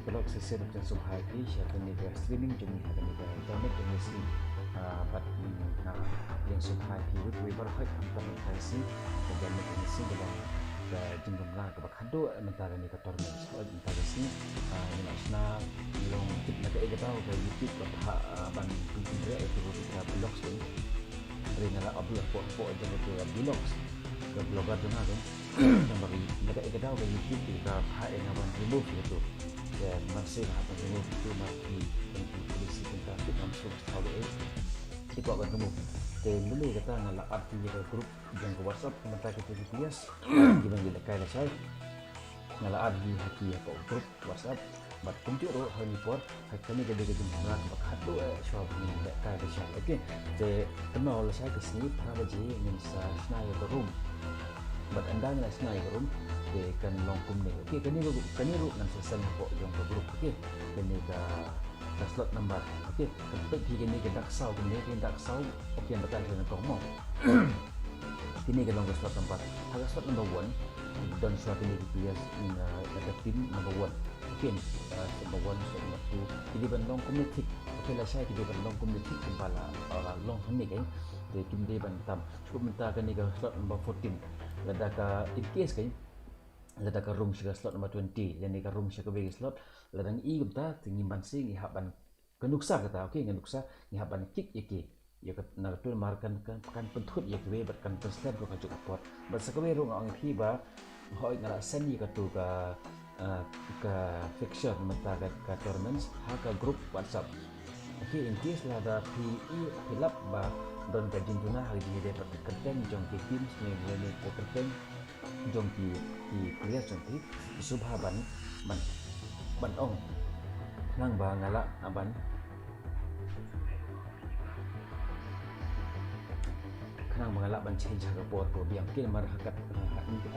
kalau sesi macam subhai ki siapa ni ke streaming jeni ada ni ke internet jeni si but yang subhai ki we berhak implementasi dan jeni si dalam Jingpynbna ke bakhado mentara ni ke torment mentara si ni nasional long tip nak ke tahu ke YouTube ke ban pinggir itu kita blogs ni ringan upload foto aja ke blogs ke blogger tu nak yang bagi nak ke tahu ke YouTube kita yang akan remove itu dan masih akan remove itu mati untuk polisi kita langsung tahu itu akan remove dan dulu kata ngalah arti ke grup yang ke WhatsApp mentara kita bias gimana dia kaya saya ngalah arti hati apa grup WhatsApp but tunjuk roh hari por kami jadi Jingpynbna bakhado shop ni dak kaya saya okey de kenal saya ke sini para baji min sa snai ke room but anda nak snai ke room de kan long kum ni okey kani ru nan sesal ko yang ke grup okey kani ka slot number okey tempat kini ke dak sau kini ke dak sau okey yang betul dengan kau mau kini ke long slot number harga slot number 1 dan slot ini bias in ada tim number 1 mungkin number 1 number 2 jadi bandong komitik okey lah saya jadi bandong komitik kembala long ni kan jadi kini bantam cukup minta kan ni ke slot number 14 lada ka in case kan lada ka room sega slot number 20 yang ni ka room sega bagi slot lada i gumta tinggi mansi ngi haban kenuksa kata okey kenuksa ngi haban kick iki ya na tu markan kan pentut ya ke berkan translate ko cukup pot basa ko ro ang hiba hoi ngara seni ka tu ka fiction mata ka tournaments ha group WhatsApp okey in case lah ada hilap ba don ka Jingpynbna hari ni dia dapat content jong ki teams ni ni content jong ki player jong ki subhaban ban ong nang ba ngala aban nang mengalak change harga por biang mungkin marhakat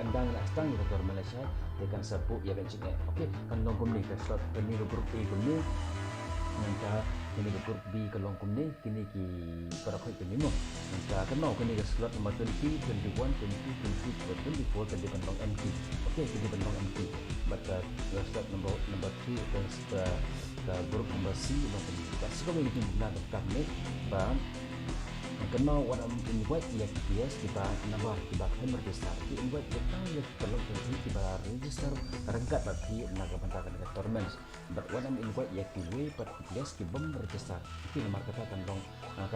andang nak stang di kotor Malaysia dengan sepup ya benci okey kan long kum ni ke slot kini ke grup A kum ni nanti kini ke grup B ke long kum ni kini ki para koi ke limo nanti kenal kini ke slot number 20 21 22 23 24 ke di bentong MT okey ke di bentong MT but slot number 3 ke grup number C long kum ni so kami Jingpynbna dekat ni bang kenal orang invite ya bias kita nama kita kan register kita invite kita ya perlu kita register renggat bagi naga bantakan ke tournaments but orang invite ya kita but bias kita bom register kita nomor kata kan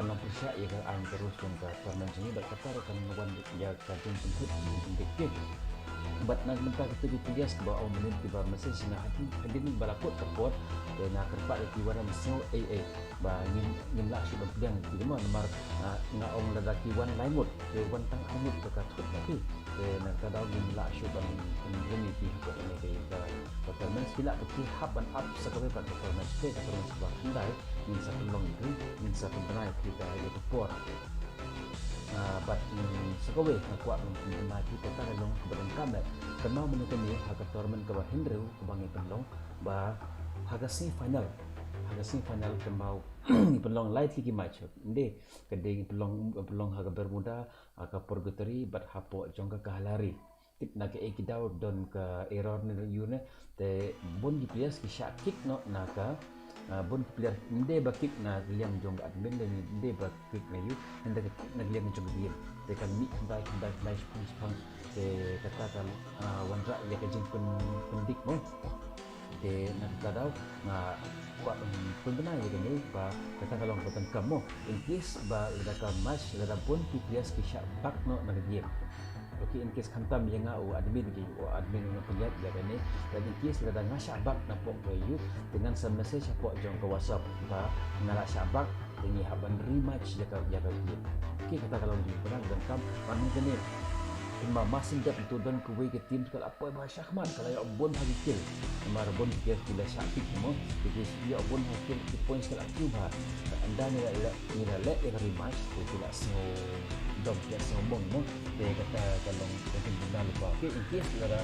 long persia ya kan terus ke tournaments ini but kata kan wan ya kajian untuk indiktif but nak mentah kita di bias ke bawah menit tiba mesti sina hati hadin balakot kapot dan nak kerpat di warna mesno AA ba ngin la sudah pedang di mana nomor ngaong ladaki wan laimut ke wan tang amut ke katut tapi nak kadau ngin la sudah ini di performance bila beki haban up sekali pada performance ke performance bah handai ngin satu long itu ngin satu benar kita itu por but sekali kuat Jingpynbna kita tak long kebadan kamera kenal menekan ni harga tournament ke bah Hendro ke bangi pendong bah harga semi final kembau pelong light lagi match inde kedai pelong harga bermuda harga purgatory but hapo jongka kahalari tip nak ke kidau don ke error ni yune te bon di players ki shot kick no naka bon player inde ba kick na liam jong admin dan inde ba kick na yu inde na liam jong dia te kan mi kandai flash push pang te katakan wanra ya ke Jingpyndik mo te nak kadau na kuat Jingpynbna ya ni ba kata kalau batan kamu in case ba lada match lada pun players ki shot back no na game okey in case kantam yang admin penjat dia ni dan in case lada ngasyak bak napok ke you dengan message apa jong ke WhatsApp ba ngala syabak ini haban rematch jaga dia okey kata kalau di perang dan kam manu kene cuma masing dak itu dan kuwe ke tim kalau apa bahasa Ahmad kalau ya bon hari kill mar bon kill bila syakik mo jadi dia bon kill di points kalau cuba anda ni let rematch tidak so dom dia sombong mo dia kata kalau Jingpynbna lupa okey in case ada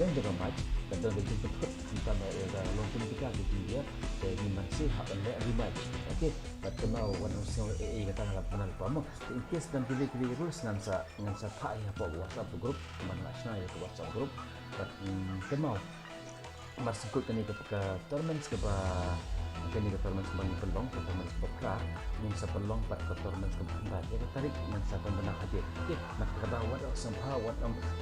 dan jaga match dan Jingpynbna kita ada long kita di dia jadi masih hak anda rematch okey but kenal one of kata nak pernah lupa mo in case dan pilih rules ngansa thai apa WhatsApp group mana nasional ya WhatsApp group but kenal marsangkut kani ke tournament ke ba kani ke tournament bang pelong ke tournament ke pra ning sa pelong pat ke tournament ke ba ya tarik nang sa pembenah hadir okey nak kata wat somehow wat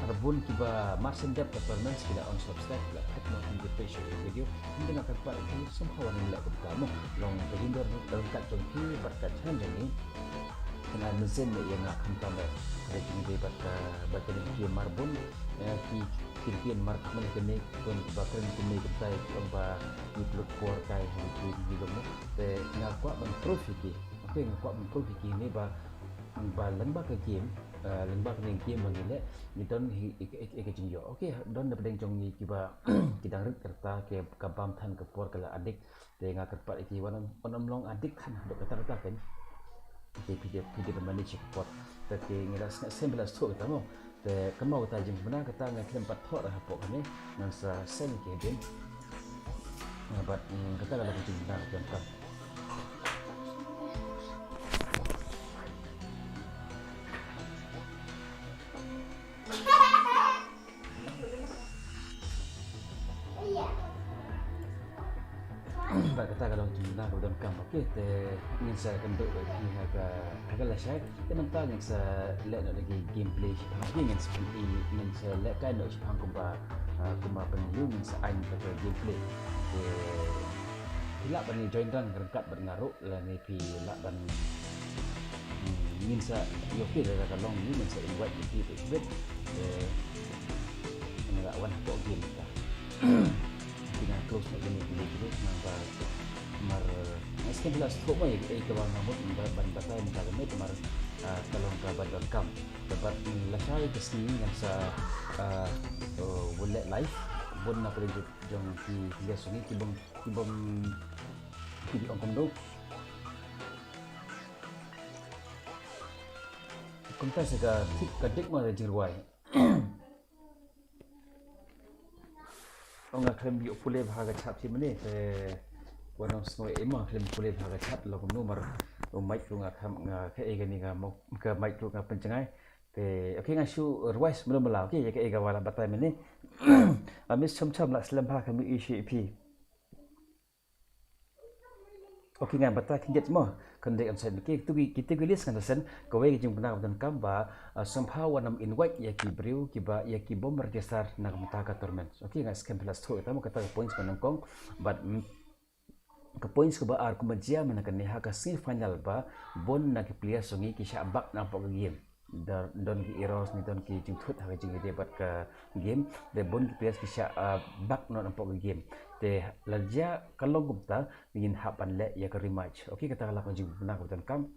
arbun ki ba marsin dep ke tournament kita on subscribe la hit notification video hindi nak pat ki somehow ni la ke kamu long kejindor dalam kat jongki berkat channel ni kena mesin yang nak hantam ada jadi baca di marbun ki kirkian mark mana kene kon bakren kene ketai kon ba di plot core kai di gomo te ngakwa ban profiti okey ngakwa ban profiti ni ba lembah ke game lembah ke game mangile ni don ke jingyo okey don da pedeng jong ni kiba kidang rit kerta ke kabam than ke por kala adik te ngakpat iki wan long adik kan do kata kan video manage pot tapi ngiras sembla stok tamo te kemau ta Jingpynbna kata ngai klem pat thor ha po kane nang sa sen ke den bat kata la Jingpynbna kan ba kata kalau Jingpynbna ko don kam okey te ingin saya kenduk di harga la syai te nampak yang sa let nak lagi gameplay ingin seperti ingin saya let kan nak sepang kumba penelu ingin sa ain pada gameplay te hilap bani join dan rengkat berngaruk la ni pi lak ban ingin sa okey dah kalong ni ingin sa invite di Facebook nak wan pok game ta dengan close nak gini nampak mar meski belas kok mai ke bang namut ban batai minta kami mar kalong kabar.com dapat lasai ke sini yang sa wallet live bon na project jong ki biasa ni kibong di ongkom do konta sega tik kadik ma jirwai ông klem bio pule bhaga chap si mane te wanong snoi ema klem pule bhaga chap lo kom no mar o mic lu nga kham nga ke ega ni ga mo ka mic lu nga pencengai te okay nga shu rwais belum bela okay ya ke ega wala batai mane amis cham la slam bha kami ishi pi okay nga batai kinget mo kande am sen ke tu kita gulis kan sen ko we Jingpynbna dan kamba somehow wanam invite ya ki brew ki ba ya ki bomber desar na mata tournament okay nga scam plus 2 tamu kata points panangkong but ke points ke ba ar ko majia manakan ni ha ka si final ba bon na ki player songi ki sha bak na pok game don ki eros ni don ki jingthut ha jing debat ka game de bon ki players ki sha bak no na pok game te laja kalong gupta ingin hapan le ya ke rematch okey kata kala ko Jingpynbna ko dan kam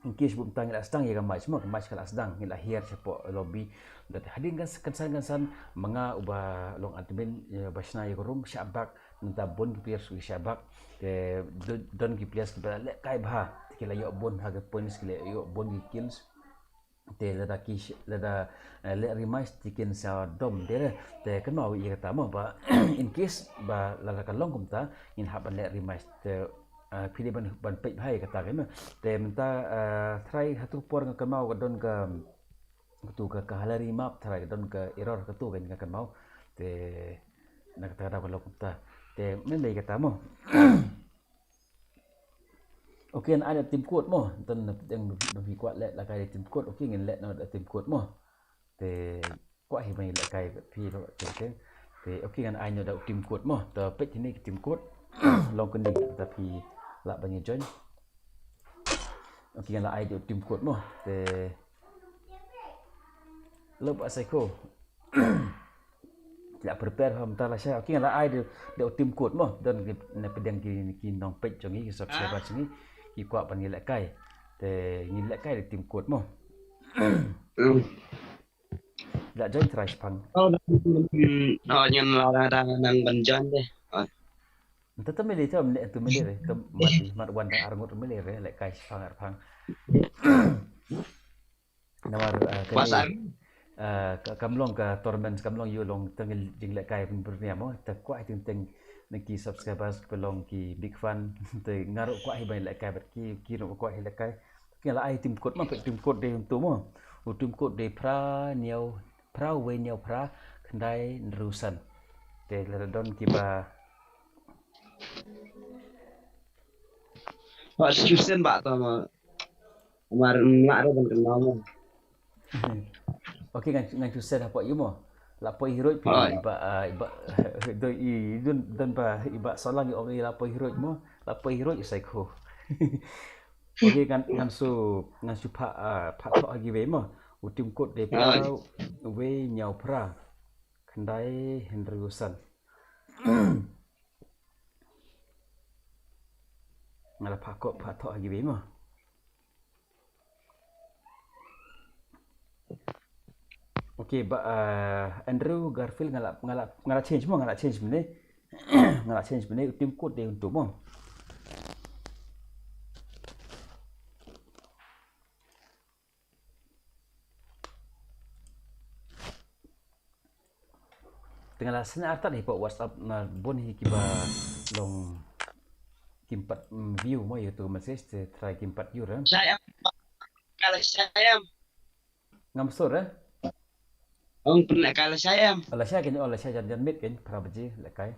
in case bum tang la stang ya ga match kala sedang ngila hier sepo lobby dat hadin kan manga uba long admin basna ya room syabak minta bon ki players ki syabak te don ki players ki le kai bha kila yo bon ha ga points kila yo bon ki kills te lada le rematch tikin sa dom dere te kan mau ia kata mo ba in case ba lala kalong kumta in haban le rematch te pilih ban pek hai kata kan te minta try hatu por kan mau don ka tu ka halari map try don ka error ka tu kan mau te nak kata kalau kumta te men le kata mo okey ada tim kuat mo dan yang lebih kuat let la kai tim kuat okey ngin let no ada tim kuat mo te kuat hi mai la kai pi lo te okey kan ai no da tim kuat mo te pet ni tim kuat long kan tapi la banyak join okey kan la ai da tim kuat mo te lo ba psycho la prepare ham ta la sha okey kan la ai da tim kuat mo dan na pedang ki nong pet jongi subscriber jongi ki kuat pan ngilak kai te ngilak kai tim kuat mo la join try pang nyen la nang banjan deh tetap milih tu milih tu milih tu mat wan dah arngut milih lek kai pang nawar kami kamlong ka tournament kamlong yu long tengil jing lek kai pun berniam mo ta kuat ting neki subscribers pelong ki big fan te ngaruk kuat hibai lek kai ki ro kuat hi lek kai ki la ai tim kod ma pe tim kod de tu mo tim kod de pra niau pra we niau pra khandai rusan Te ladon kiba. Pak Susan Pak sama kemarin nak ada kan nama. Okey ngan Susan apa you mo? Lapo hiroj pi Oh, iba do I dun ba iba solang okay lapo hiroj mo. Lapo hiroj psycho. Okey ngan su pa to agi we mo. Utim kot de pa we nyau pra. Kandai Hendriusan. Ngala pa to agi we mo. Okay, Andrew Garfield ngala change bene. Ngala change bene tim code dia untuk mo. Tengah sana arta ni WhatsApp na bon hi kiba long kimpat view mo YouTube message try kimpat view ra. saya kalau saya Ngamsor ra. pernah kalau saya Ola sya jan mit ken pra baji lekai.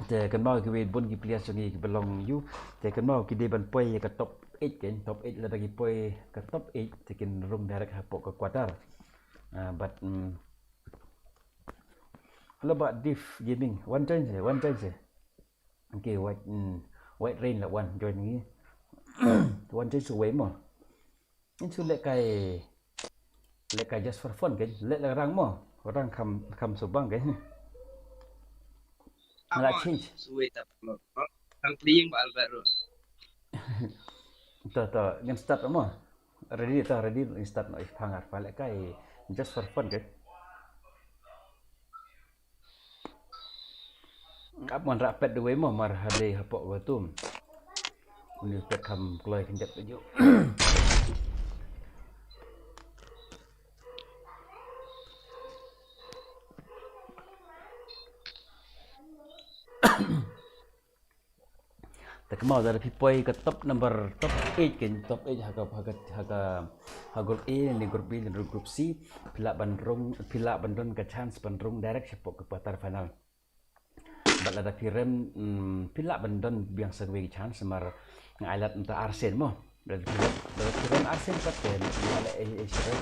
Te kan mau ki we bon ki plias ngi ki belong you. Te kan mau ki de ban poi ka top 8 ken top 8 la lagi poi ka top 8 te ken room direct ha po ka quarter. But how about diff gaming? One change. Okay, white rain là one join ni. One change away mo. Into let kai just for fun kan. Let la rang mo. Orang kam subang kan. Ngala change. Suwe tak ang playing Pak Alvaro. To ngan start mo. Ready start no pangar pala kai just for fun kan. Apon rapet dewe mo mar hade hapok watum. Ni pet kam kloi kenjat tuju. Tak mau dari pipoi ke top 8 ken top 8 ha group A ni group B ni group C pila bandung ke chance bandung direct sepok ke quarter final. Bala da pirem pila bandun biang segwe chance mar ngailat untuk Arsen mo. Dan pirem Arsen paten ala Asia.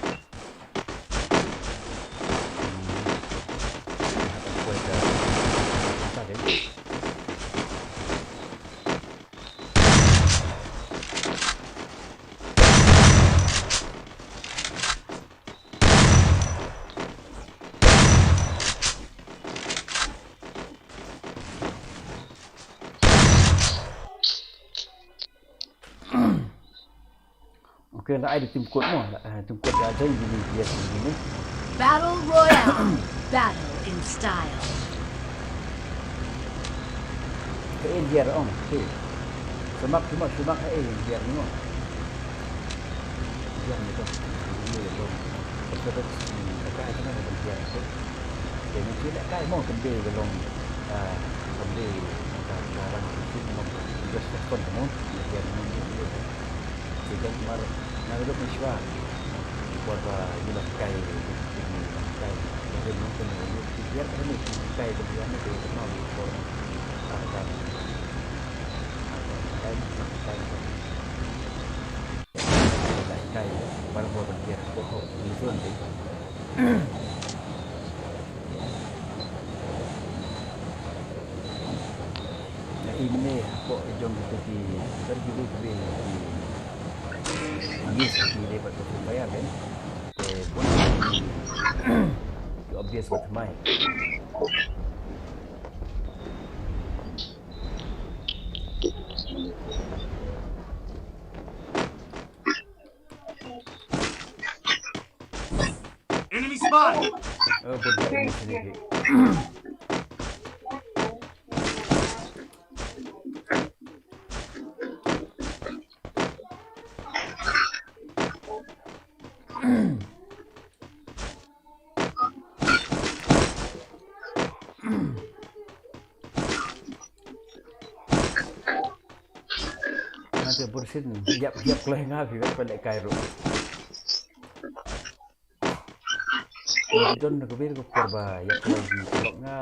Okay, nak ada tim kod mo, tim kod ada ini dia sini. Battle Royale, battle in style. Ke India om, okay. Semak India ni mo. India ni tu, ini tu. Betul dekat sana ada India tu. Jadi kita kai mo kembe belum kembe orang itu mo just for fun mo. Dia ni jadi mar nagdok ni siya buat gila kai jadi mungkin biar ini kai kemudian itu kenal for dan kai baru buat biar pokok itu nanti nah ini kok jom di terjadi yes, hindi dapat bayar kan? Pun obvious what mine. Enemy spot. Oh, betul ini sini. Nanti bersin, siap kelengah juga pada Cairo. Don ko bir ko porba ya ko lagi kolok nga.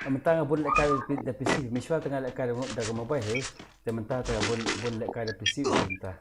Mentang bun lek kai da PC, misal tengah lek kai da mobile he, te mentang tengah bun lek kai da PC mentang.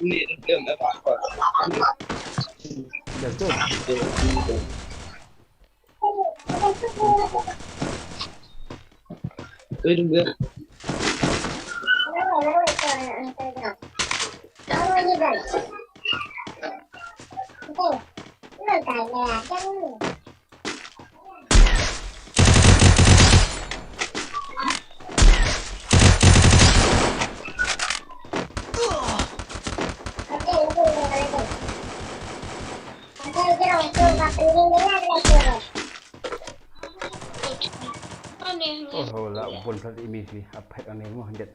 Ini dia nak apa? Betul. Juga. Oh lah bun tadi ini sih apa aneh mah hanjat.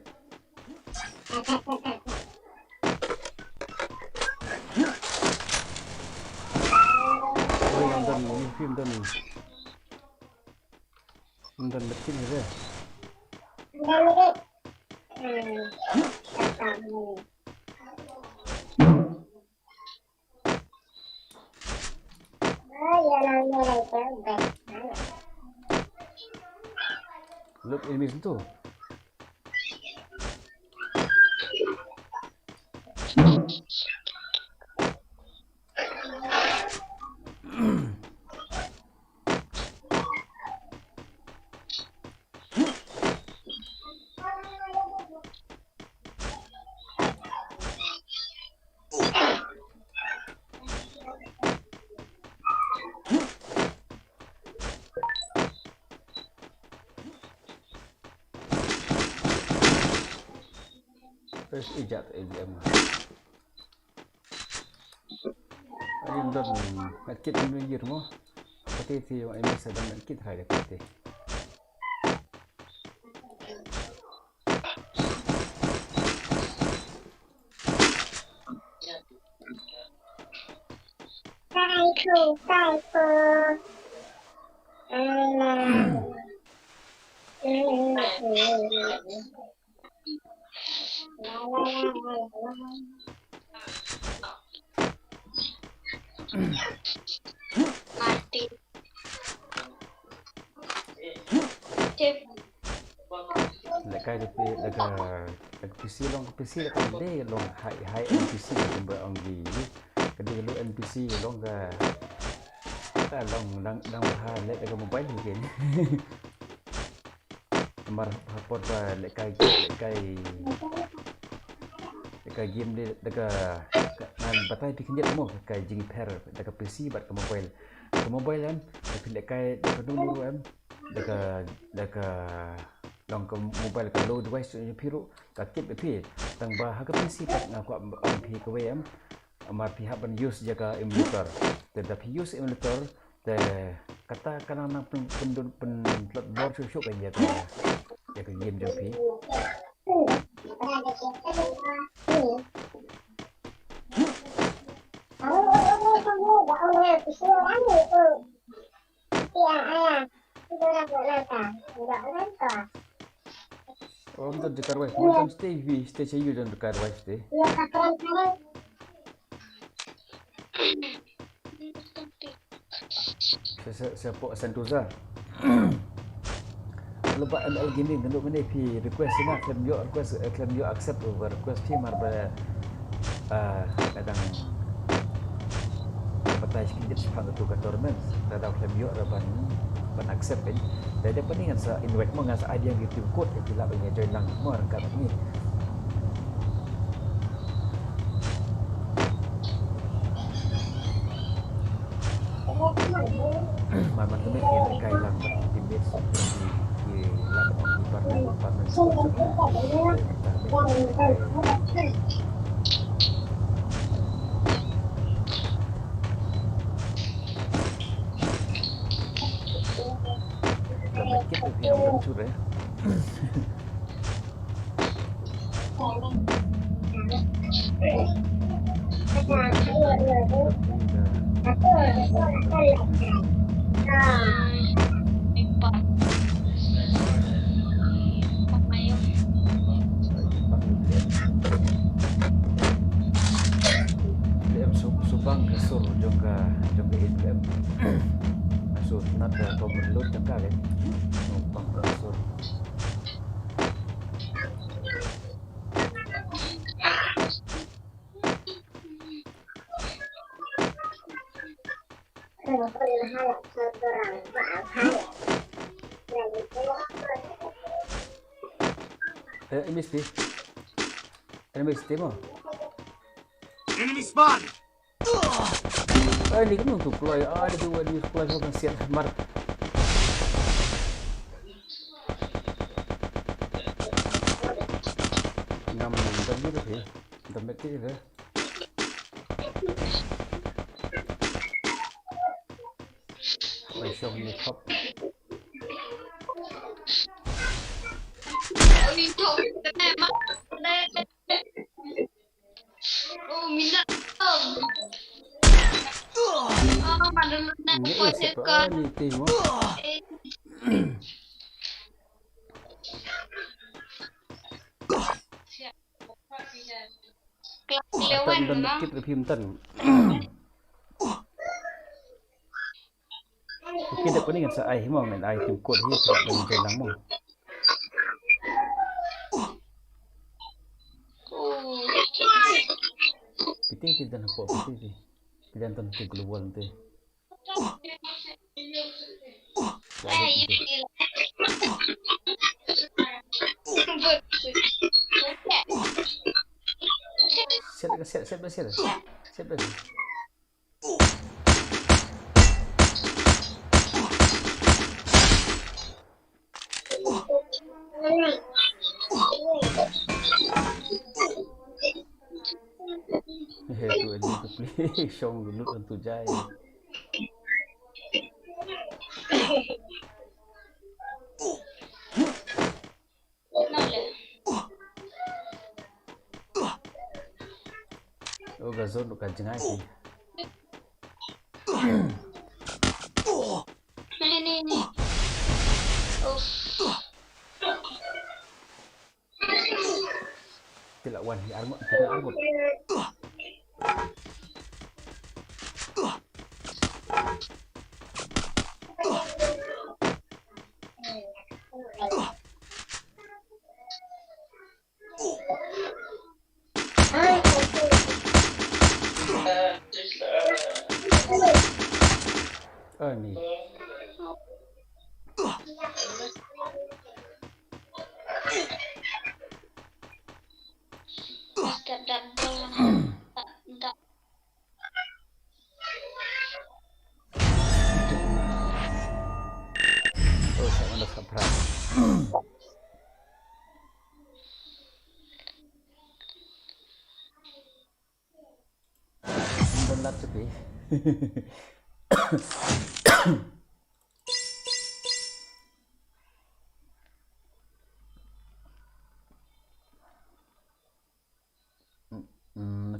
Oh yang dan ini film dan betul ni deh. Look ini tu. Terus ijat ABM. Ayam dan kit ini year mo. Pati ti yung ini sedang kit hari pati. Mati. Lekai tapi lega PC long deh long high NPC kumba anggi. Kadi lu NPC long ga ta long dang ha lega mobile mungkin. Mar hapot ba lekai game dia nan batai pi kenjat mo kai Jingpynbna dekat PC bat ke mobile kan tapi dekat dulu em dekat long ke mobile ke low device ni piru kakit pi tang bah ke PC tak ngaku am pi ke em amar pihak ban use jaga emulator tetapi use emulator te kata kana nang pen plot board syuk kan ya ke game jo pi Oh, betul dekat wife. Macam stay you dan dekat wife stay. Saya pok Sentosa. Lepas ML Gaming untuk mana pi request nak claim your accept over request pi mar kadang patai sedikit sepan tu kat tournament kadang klem yo raban ban accept kan jadi peningan sa invite mo nga sa idea ng team code itu lah punya join lang mo kat ni Maman kami kaya kaya lang teammates di laban di partner sponsor kami kita yang bencur ya subang kasur jongga ATM so not the overload yang kali subang kasur MST mo Enemy spotted! Ini kan untuk keluar ada dua di keluar dengan siap mar ngam dan gitu sih tempat itu masuk ni top ini siapa ni timo dan kita pimtan kita pun ingat sa ai mo men ai tim code hi tak dan jalan mo kita nak apa kita dan tu global nanti siap dah. Tu ada tu play song dulu tentu jaya. Oh gazon bukan jengai sih. Ini. Tidak wan di armut. Ni. Oh, saya nak subscribe. Benar tapi.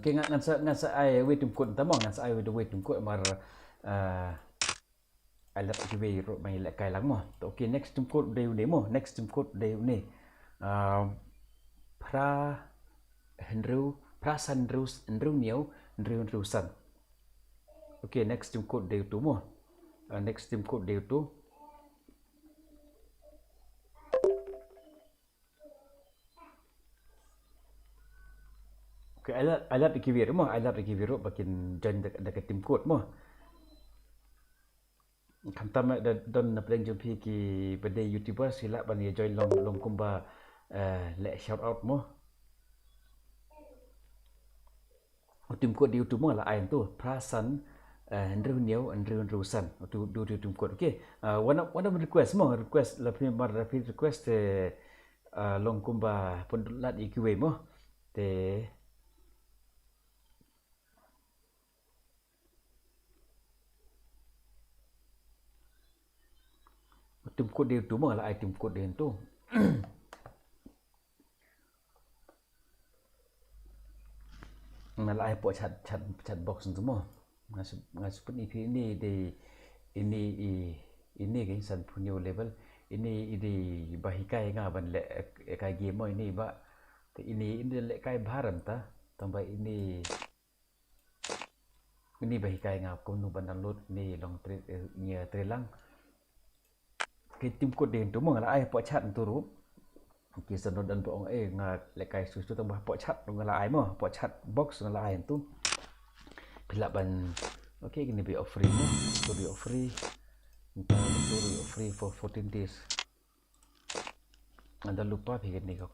Okay, ngan sa ai we tum kod tamang ngan sa ai we tum kod mar ai lat ki we ro mai la kai lang mo. Okay, next tum kod de mo, next tum kod de ni. Pra san Andrew niau Andrew san. Okay, next tum kod de tu mo. Next tum kod de tu. Okay, I love the kivir mo. I love the kivir bakin join dekat tim code mo. Kantam don na pleng jumpi ki bade YouTuber sila ban ye join long kumba le shout out mo. Tim code di YouTube mo la ain tu Prasan Andrew New Andrew Rusan tu do tim code. Okay. One of request mo request la primar request long kumba pondulat ikiwe mo. Te tim code dia tu mah lah tim code dia tu. Malah buat chat box tu mah. Ngas pun ini kan san punya level ini bahikai ngaban le kai game mo ini ba. Ini le kai baharam ta. Tambah ini bahikai ngap ko nu ban download ni long nya trelang. Tim code dia tu mah lah buat chat tu ru. Kisah dan bohong ngat lekai susu tambah buat chat dengan lai mah buat chat box dengan lai tu. Bila ban okay gini be free mah. So be free. Entah tu free for 14 days. Anda lupa bikin ni kau.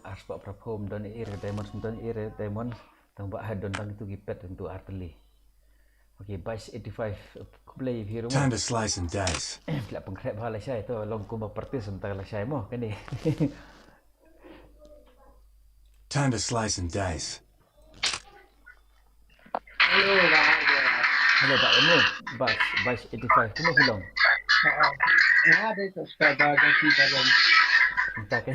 Aspak perform dan diamond tambah hadon tang itu gipet untuk artillery. Okay, base 85 play hero. Time to slice and dice. Bila pengkrep hala saya tu long kumba partis sementara la saya mo kan ni. Time to slice and dice. Hello Pak Emo, base 85 tu hilang. Ada subscriber kasi dalam. Entah kan.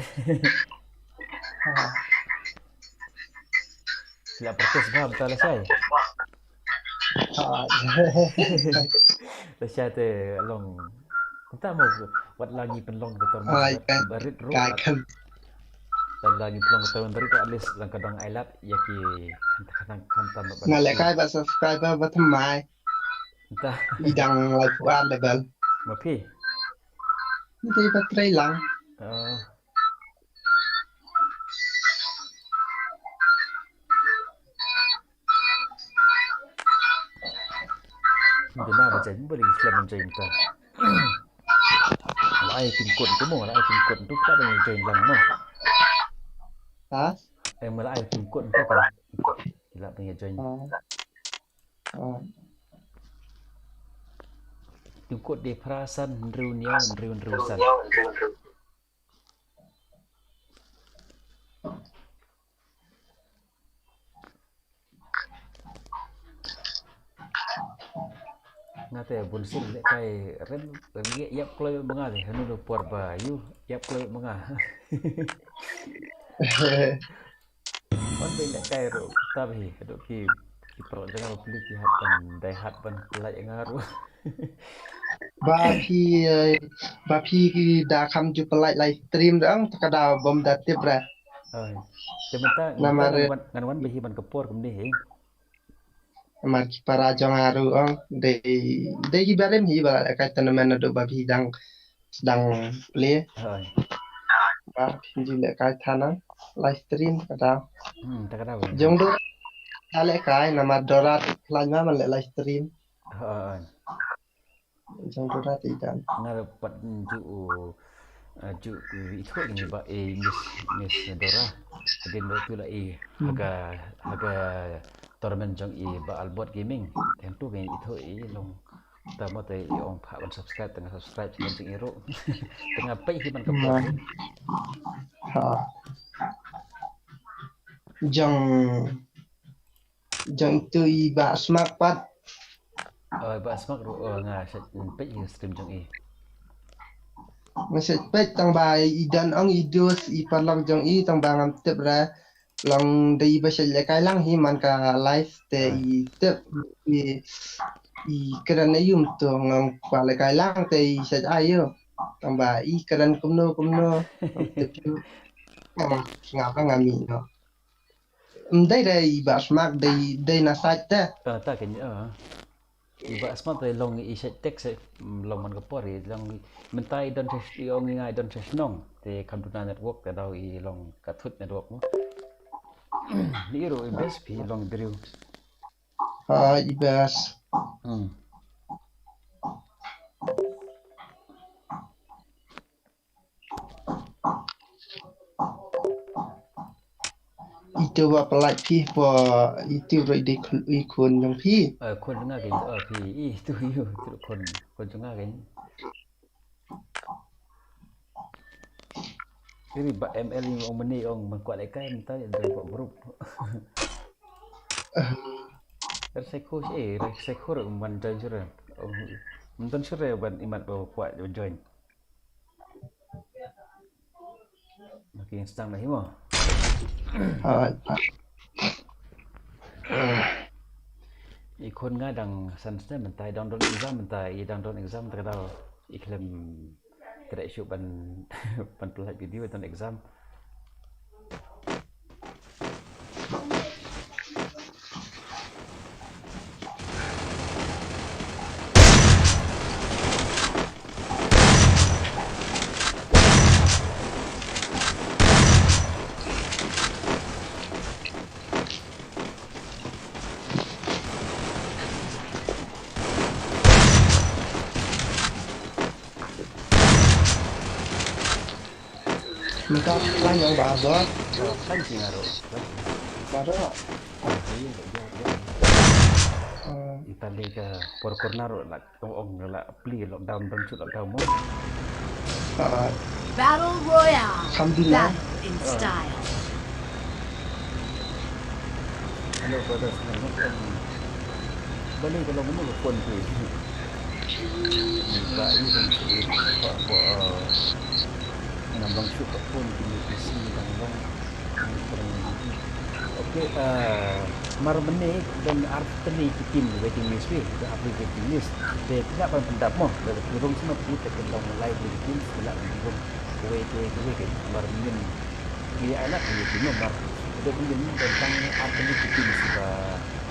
Bila partis faham tak la saya. Saya tu long. Entah mau buat lagi penlong betul barit ro. Dan lagi penlong betul barit at least lang kadang ailat ya ki kantam. Ngalekay ba subscriber ba thamai? Entah. Idang like one level. Mapi. Hindi ba try lang? Hindi na ba dyan? Balik Islam ang dyan ta. Wala ay tingkod ko mo. Wala ay tingkod ko. Kita ba yung dyan lang mo? Ha? Ay wala ay tingkod ko ka. Wala ba yung dyan? Tingkod di Prasan Ndrunya Ndrusan. Ngate bunsil le kai ren yap kloy menga de hanu do por ba yu yap kloy menga. On be le kai ro tabi do ki pro jangan pilih ki hatan dai hat ban lai ngaru. Ba phi da kham ju pelai live stream dang takada bom datip ra. Sebentar ngan behi ban kepor kum ni. Amar ki para jangaru ang de ki barem hi ba ka tournament do ba phi dang play. Ba phi ju le ka thana live stream kada. Takada. Jong do ale kai nama dorat plan ma le live stream. Jong do rat idan. Ngar pat ju itu ini ba miss Dora. Din do tu la haga tournament jong ba albot gaming. Tentu kan itu long tama tay ong pa ban subscribe tengah subscribe jing iro. Tengah pai himan kapor. Jong tu ba smak pat. Ba smak ro nga pai stream jong Masih pet tang ba idan ang idus iparlog jong tang bangam tip ra long dei ba sel kai lang hi man ka live te tip keran ayum to ngam kwa le kai lang te sel ayo tang ba keran kumno tip tu ngap ngami no dei ba smak dei na site te ta kenya iba asmat ay long iset tek sa long man kapori long mentai don ses iong ngai don ses nong te kamduna network ka daw i long katut network mo ni ro best pi long drill ibas itu wa pelak pi po itu roi de ikun yang piคนnga cái pi i tu yu tuคนnga cái ini ba ml yung ong mani ong mangkwat ai kai mentai dari grup Reseco sih, reseco ro man join sure. Menton sure ban imat bawa kuat join. Makin stang dah himo. Ikon ngadang sansnya mentai download exam mentai download exam terkadang iklim tidak isu ban ban pelaj video dan exam. Minta lang yang bazo. Kan sih ngaro. Bazo. Itali ke por corner la ong la pli lockdown dan shoot lockdown mo. Battle Royale. Alhamdulillah. Battle in style. Hello brothers, balik kalau mana pun tu. Ba ini kan nambang shoot pun di PC nambang. Okey, mar menit dan arteni tim waiting list ni, dah update waiting list. Dia tidak pun pendap mo, dari turun semua kita tentang live di tim, tidak turun wait mar menit. Dia anak ni tim mar. Dia punya tentang arteni tim sudah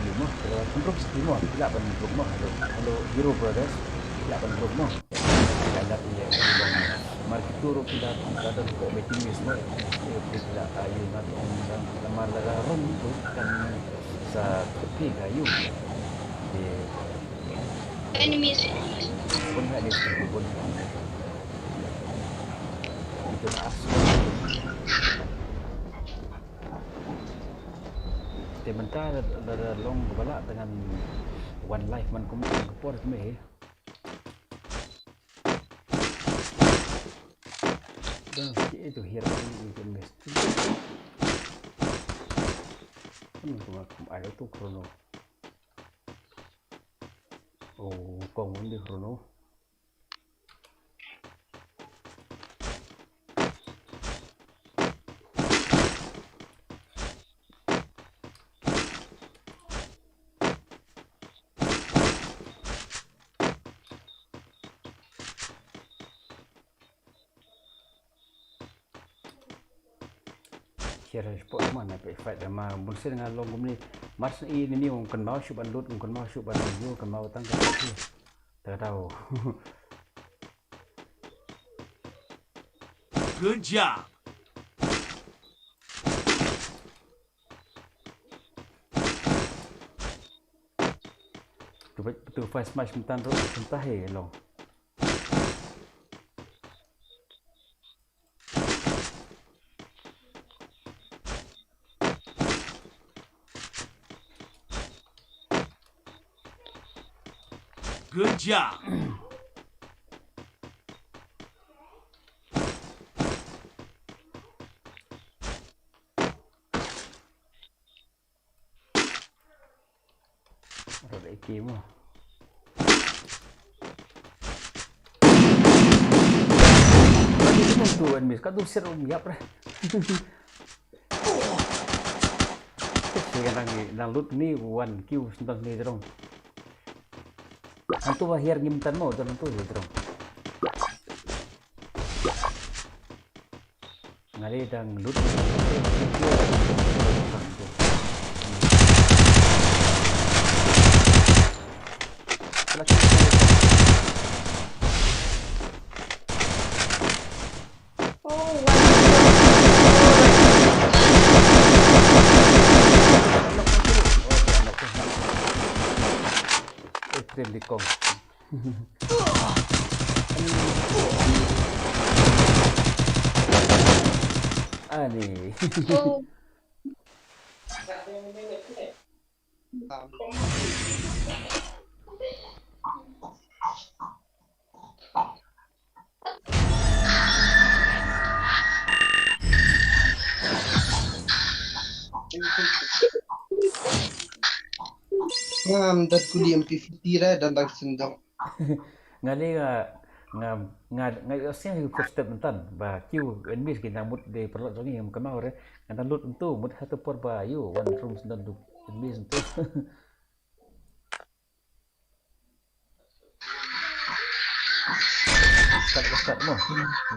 lima. Kalau terus lima, tidak pun lima. Hello Hero Brothers, tidak pun lima. Anak dia mar turun tidak ada waiting list mo. Tidak ayu matong dan lamar rom itu kan sa tepi kayu di Enemies. pun nggak di pun itu asal sementara ada long kepala dengan one life man kemudian kepor semua dan itu hero itu mesti cũng ai tu chrono còn muốn đi chrono kira sport mana pe fight sama bersih dengan long ni mas ini kan mau shoot ban lut kan mau shoot ban video kan mau tangkap tu tak tahu Good job. tu betul fast match mentan tu entah long Good job. Ada ikim mo. Itu tuan mis, kadu serum yap lah. Sekarang nang lut ni 1Q sentan ni terong. Antu bahir ngimtan mo dan antu terong. Ngali dang lut. stream di kong. Ani. Oh. Ngam dat ku di MP50 ra dan tak sendong. Ngali nga oseng yu first step mentan ba kiu enmis ki namut de perlu songi yang kenal re ngan lut untuk mut satu por ba yu one room sendan du enmis untuk start mo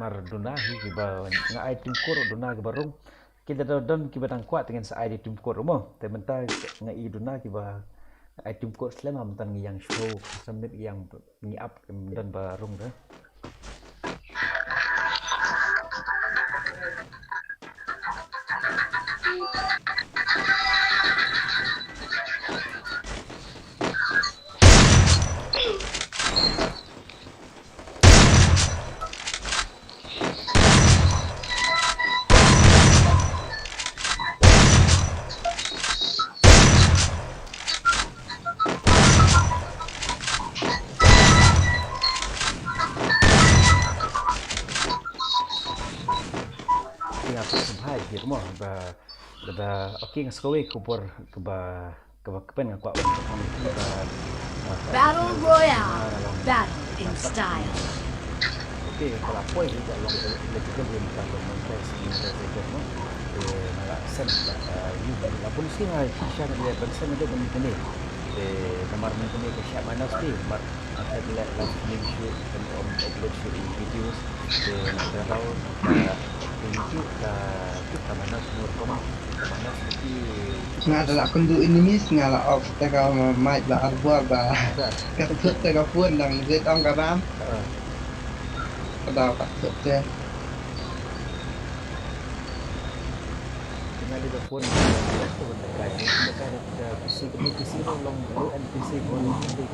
mar dunahi ki ba nga item core dunahi barung kita don ki batang kuat dengan sa item core mo te mental nga i dunahi ki ba item core selama mentan yang show sambil yang ni up dan barung dah. Gitu mo ba okay nga skawi ko por ba pen nga kwa Battle Royale. Battle in style. Okay, kalau apa juga long electrical game kalau montes mo nala sen you la polisi nga siya na person na din ni kamar mo ni ka siya manas di mar at la stream shoot and upload shoot videos na daw YouTube kita manas nur kono manas di Nga adalah kundu enemies ngala off teka mic la arbor ba. Kaput teka pun nang zet ong kabam. Kada kaput te. Tinggal di phone itu dekat PC long NPC boleh di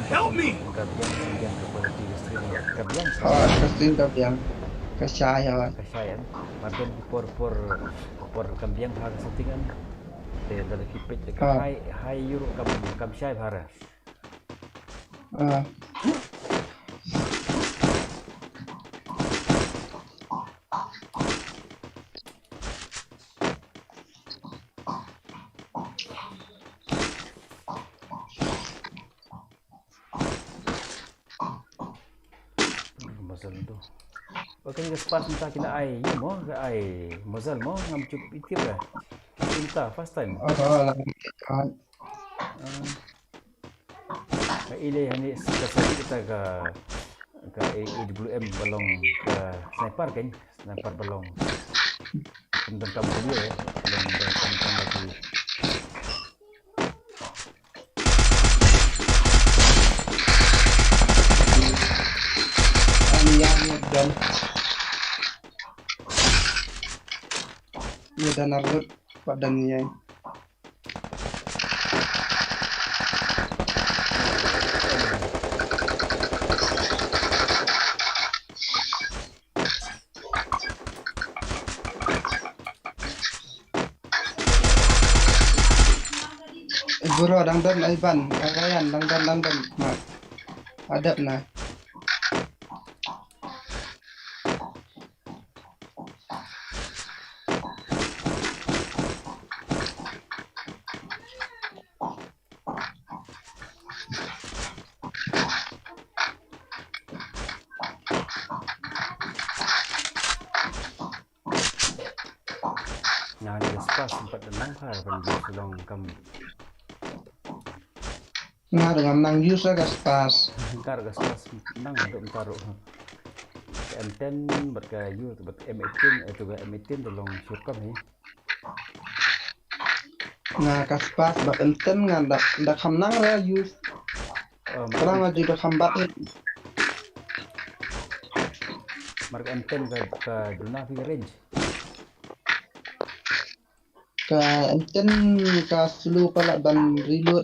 Help me! Kasih kabiang. Kasaya. Kasayan, madon por kambiang har settingan. Dari kipit hai euro kam syai hara. Mazal tu. Okey ni spas minta kena ai, you mo, ai mazal mo ngam cup itir dah. Minta first time. Ile hani sekali kita ke AWM balong ke sniper kan, sniper balong. Tentang kamu dia ya, dan tentang lagi. Dan medan arbut badannya bro dangdan aiban karayan dangdan mak adab nah Nah, ada spas sempat tenang har pada sedang kami. Nah, dengan nang use gas pas. Kar gas pas nang untuk taruh. M10 berkayu buat M18 itu juga M18 tolong syukam ni. Nah, gas pas bak enten ngandak ndak nang ya use. Kurang aja dah kambat. Mark M10 ke Duna pi range. Ka enten ka slow pala ban reload.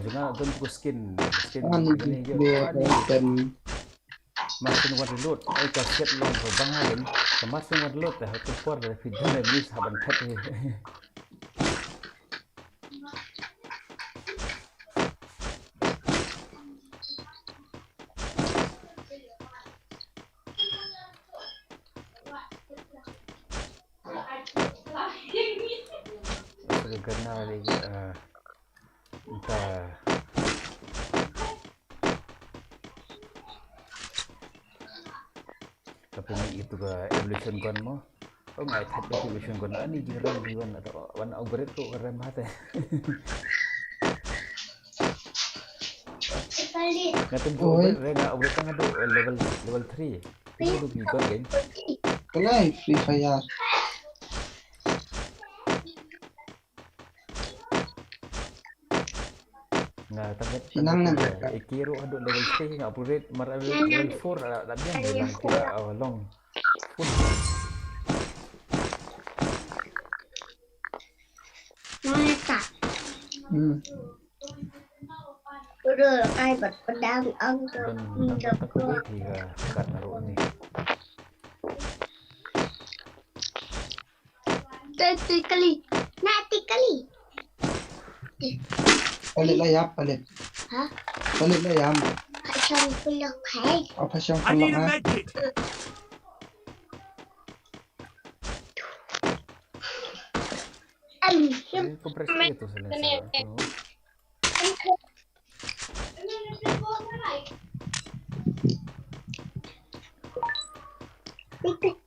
Jangan tunggu skin Ani begini je. reload enten. Masin one reload. Ka set long ke bang hagen. Ka masin one reload dah tu for dah video na ni saban pet. Karena lagi entah tapi itu ke evolution gun mo. Oh ngai that evolution gun ani jiran diwan atau wan upgrade tu keren banget. Ngatum tu upgrade kan ada level 3. Itu tu gun game. Kenai Free Fire. Nah, target Hinang na mereka. Ikiro ada level 3 nak upgrade mar level 4 tak biang bilang kira long full. Mata. Udah ai bật pedang ông Dan tak boleh tiga kat naruh ni. Kali. Nanti kali. Palit layap, palit. Hah? Palit layam. Pasang pelak hai. Apa siyang I need a pala med kit. Ini kompresi itu selesai.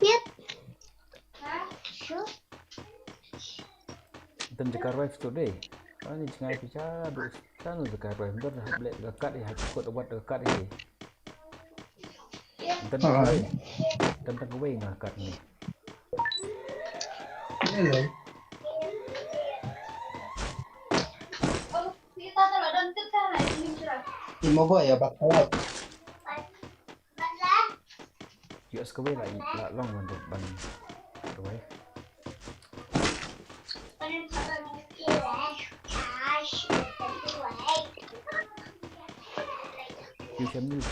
Tiếp. Hả? Sure. Dan jika arrive today. Ini jangan bicara duk sanu jika arrive. Dan dah boleh dekat dia, kod buat dekat dia. Dan tak boleh ngakat ni. Hello. Imo boy ya bakal. Yuk sekali lah long untuk ban arrive. Shamil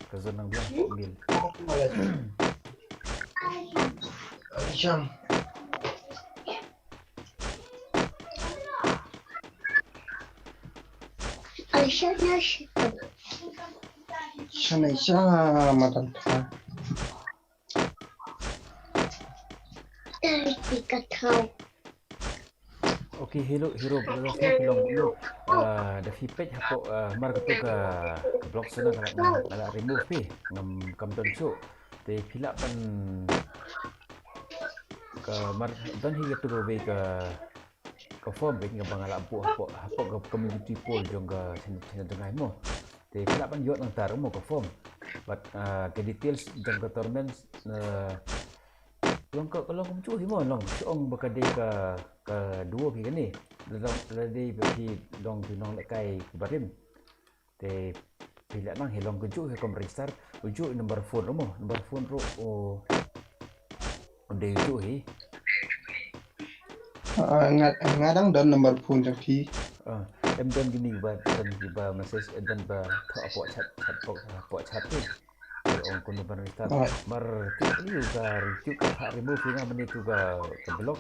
ke zon nang bilang mobil. Syam. Sana matan. Okay, hero berada di long dulu. The feedback hapok mar ketu ke blog sana kalau remove pi ngam kam don show. Te pilak pan ke mar dan hingga tu robe ke form be ngam bangala apu hapok ke community poll jong ke channel tengah mo. Te pilak pan yot nang tar mo ke form. But ke details jong ke tournament long kumcu himo long siong bakade ke dua pi ni long ladi bagi long pinong lekai barim te pilak nang hilong kumcu ke kompresar uju number phone mo number phone ro onde uju hi ngadang dan nomor phone tapi em don gini ba dan ba message dan ba apok chat tu orang kono berita mar tu juga review ke hak remove dengan menit juga ke blog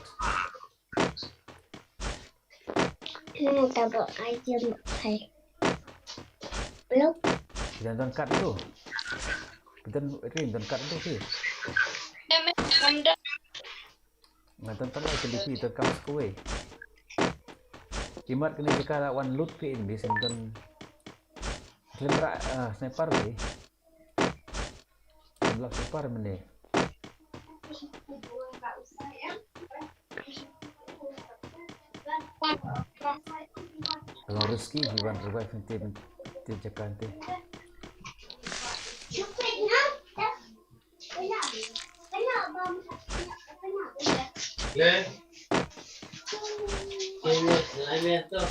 Ta bộ ai chưa thầy. Blog. dan kat tu dan kat tu sih ngatan tanah televisi terkam sekue kimat kini jika one loot ke ini senten lembra sniper ni blok sniper mene kalau rezeki hiwan revive nanti jakan teh lên lại lên tôi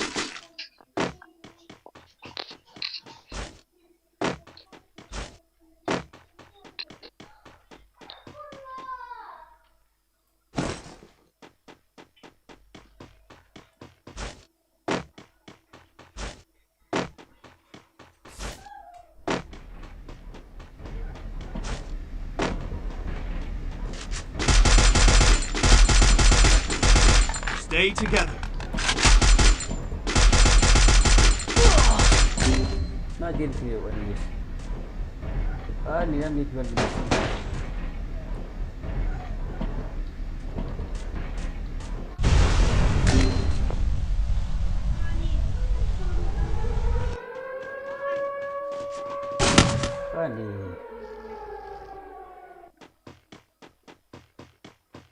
Stay together. Nah, game sih Enis. Ni tuan Enis. Ni.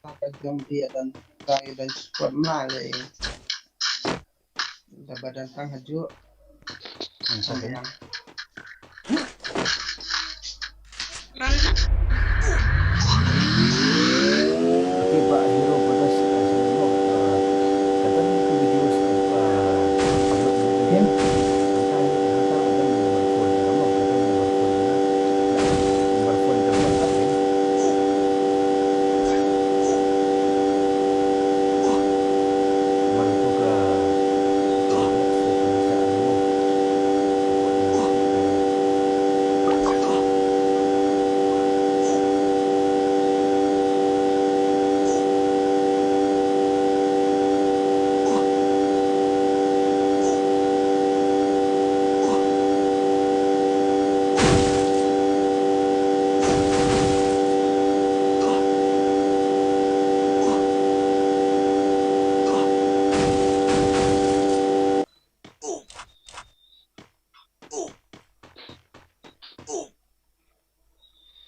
Pakai jam dia dan saya dan squad malay. Dah badan tang haju. Sampai. Okay, Pak Hero Brothers semua kata ni tu video upload ni hantar dengan nomor phone kamu kata nomor phone kamu tak kan baru tu ke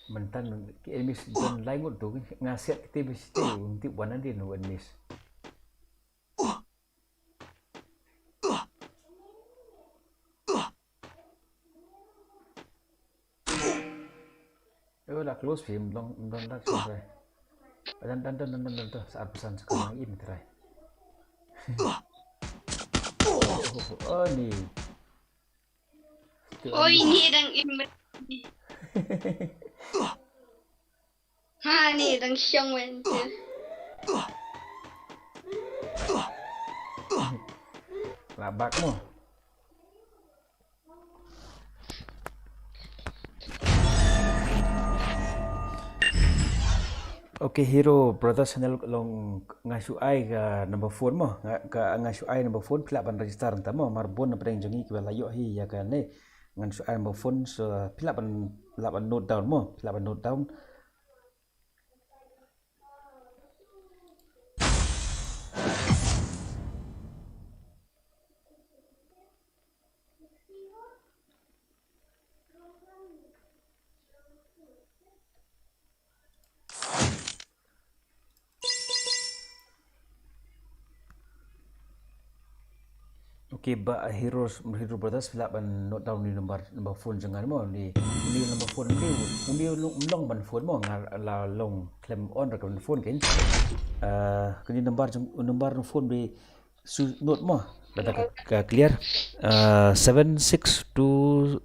mentan emis dan lain tu ngasiat kita mesti untuk buat nanti nu emis. Lah close film dong dah selesai. Dan tu saat pesan sekarang ini try. Oh ni. Oh ini đang im. Ha ni đang xong bên chứ. Lah bak mo. Okay, Hero Brothers channel long ngasu ai ke number phone mo ke ngasu ai number phone pila ban register entah mo marbon preng jengi ke layo hi ya kan ne ngasu ai number phone so pila ban note down mo pila ban note down. Okay, Hero Brothers pila ban note down ni number phone jangan mo ni number phone ni long ban phone mo la long claim on rekan phone kan kini number phone di note mo dah clear 76279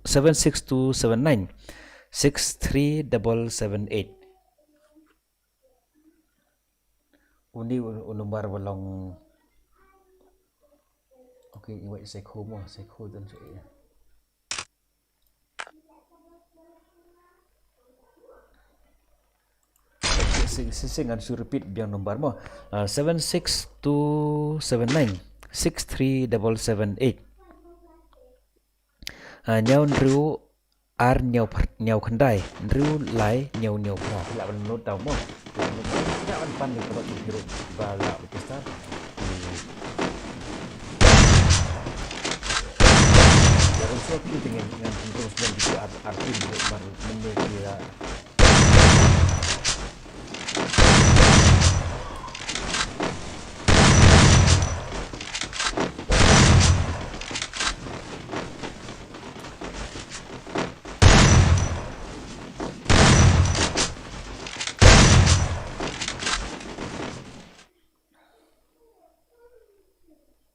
63778 undi number balong. Okay, wait say code dan saya. Saya akan repeat biang nombor mo 76279 63778. Nyau nriu ar nyau khandai nriu lai nyau pra la ban note down mo. Ya ban pan ni kalau hero bala besar. So kita dengan terus dan arti baru menjadi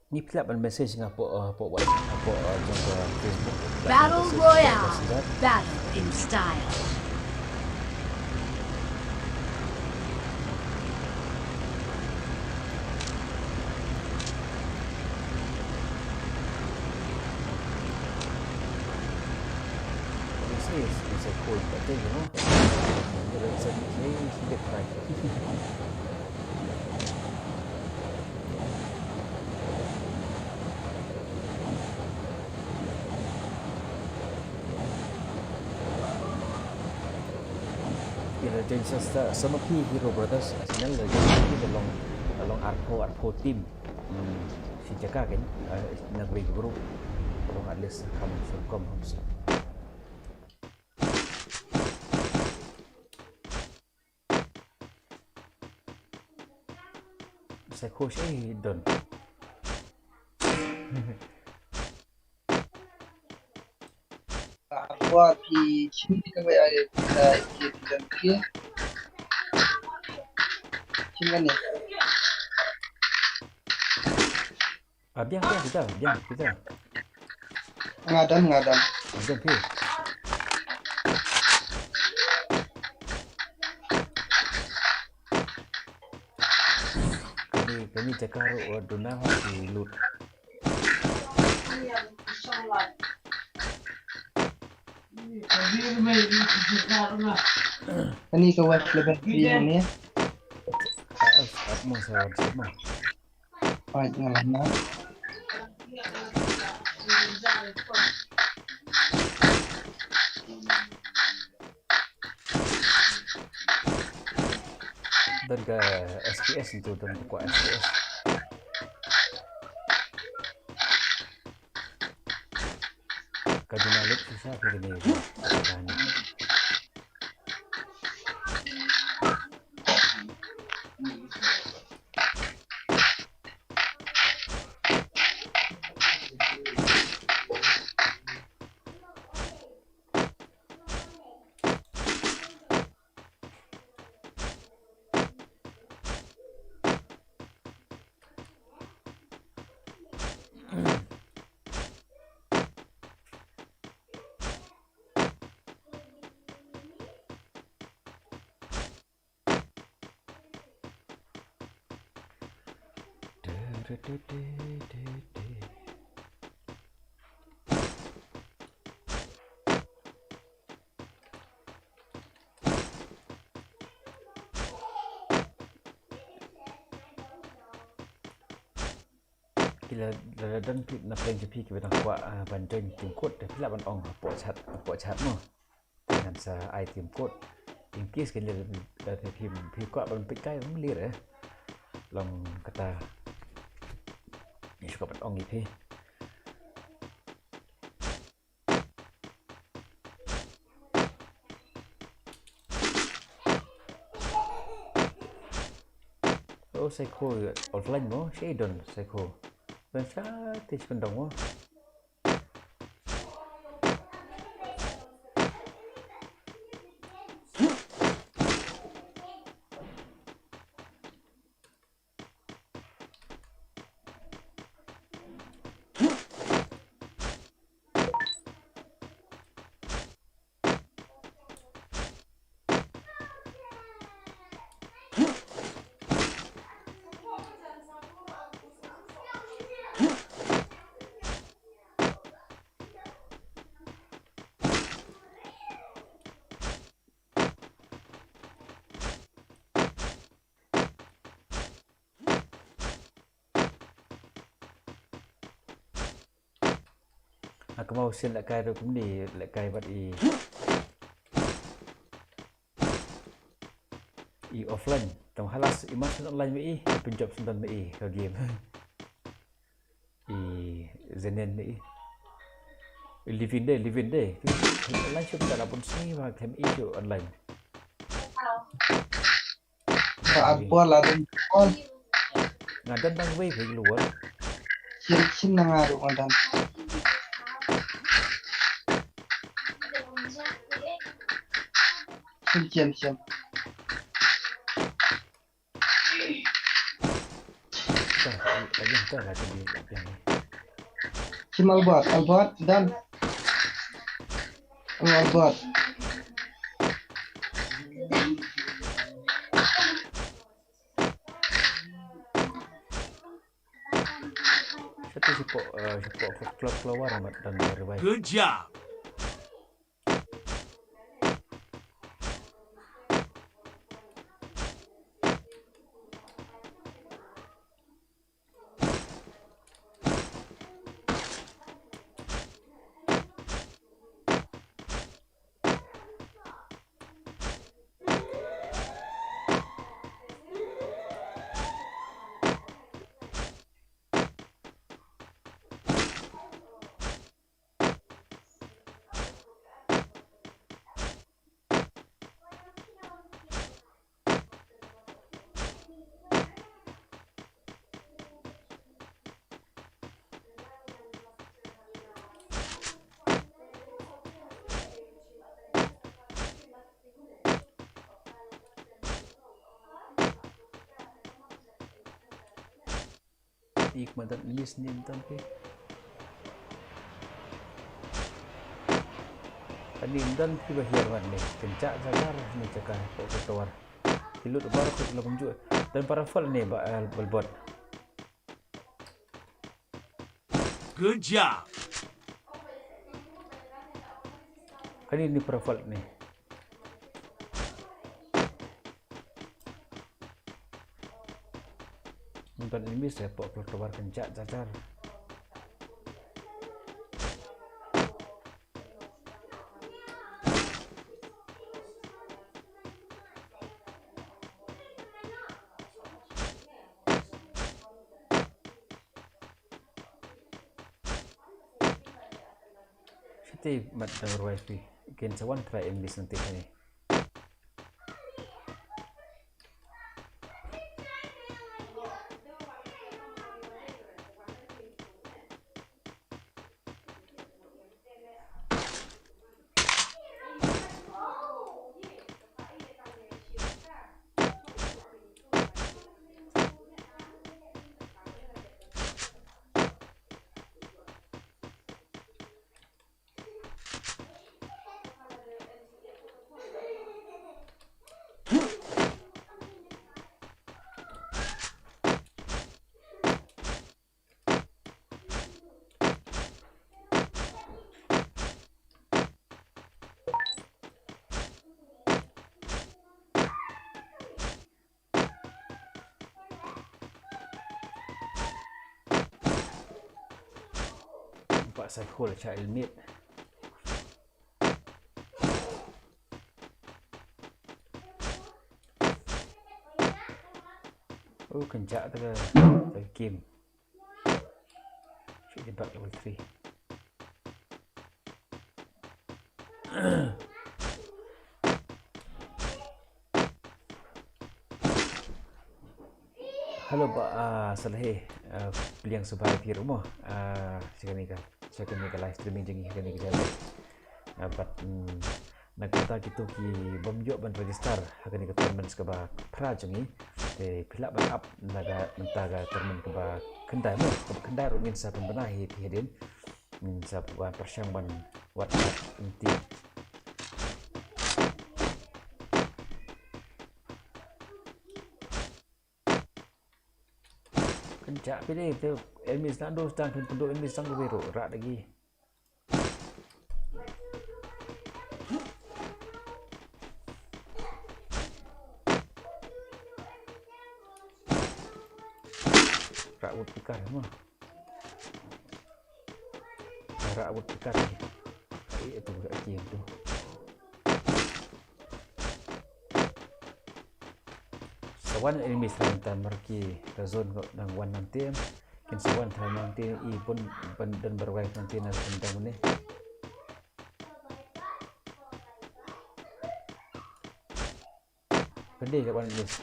ni pula ban message ngah po WhatsApp po jong Facebook. Battle Royale. Battle in style. This is a cool thing, you know. It's a bit right. Ila Jingpynbna sama Hero Brothers Arsenal là jadi long arpo team si jaga kan negeri guru long at least kamu surkom hamsi saya coach don Apa thì chính cái vậy là cái lần kia chính cái này biar kita ngadan Jom pi kami jaga dona di lut ini cái web level 3 này mau saya semua phải ngalan dan ke SPS itu dan buku SPS kadang lut susah begini caranya Kila dan na plan jepi ke betang kuat banding tim kod dah pula ban ong pok chat mo dengan sa item kod in case kan dari tim kuat ban pikai melir long kata ni suka ban ong ipi psycho offline mo si don psycho dan satis kendang mo aku mau send lại cài rồi cũng đi lại cài bắt i offline trong halas imas online mai penjob sentan mai ke game zenen mai living day online shop tak pun sini mah kem isu online apa lah dan on ngadan bang way ke luar chin ngaru ngadan Cian. Dah lah jadi yang ni. Cim Albert dan Albert. Satu support keluar dan revive. Good job. ik madan lis ni tan ke tadi dan ki bahir wan ni kencak jajar ni cakap kok keluar hilut baru ke dalam juga dan para fal ni balbot Good job. kan ini para fal ni untuk ini saya pok keluar kencak jajar Siti mat nomor wifi ken sawan try English nanti ni Pak Saiful Child Meat oh kencak tu game should be back level 3 halo Pak Saleh beliang survive di rumah sekarang ni live streaming jengi sekarang ni kerja dapat nak kata gitu ki bomjok ban register akan ni ketemen sekaba pra jengi pilak ban up naga mentaga termen keba kendai mo kendai rumin sa pembenahi hidin sa buat persyang ban wat inti kencak pilih tu emis nando sedang penduduk emis sang beru rak lagi rak wut pikar semua rak wut pikar ni itu bukan game tu sawan emis rantan merki razon kok nang wan nanti kin sawan than nanti i pun dan berwai nanti nak tentang ni gede kat wan emis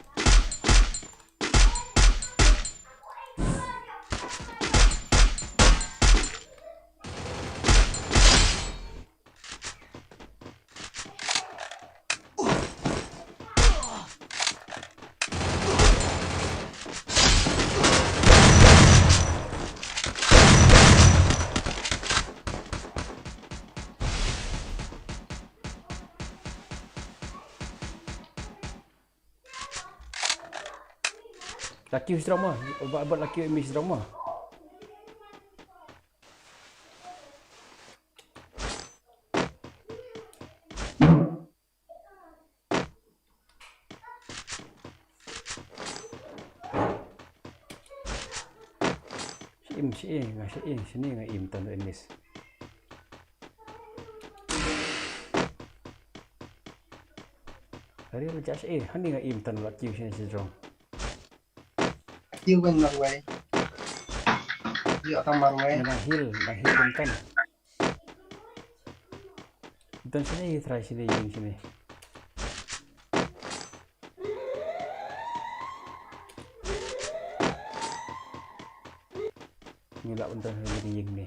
laki drama buat laki image drama im sini ngai im tan image hari lu jas hani ngai im tan laki sini drama Yêu bên bằng vậy dựa thằng bằng vậy Nah hill bentan dan sini try sini jing sini ngilak bentan lagi jing ni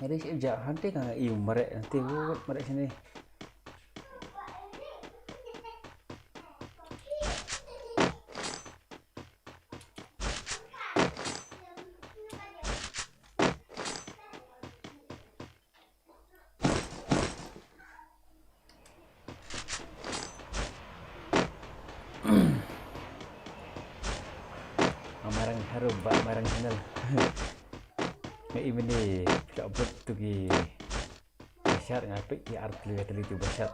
Jadi sejak hanti kan iu merek nanti buat merek sini. Marang harum ba marang channel. Ngai ini tak buat tu ki basyat ngapik ki art tali tu basyat.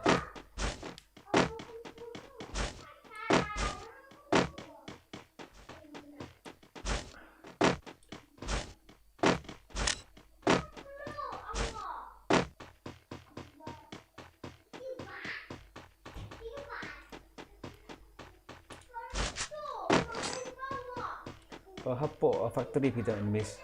Hapo factory kita miss.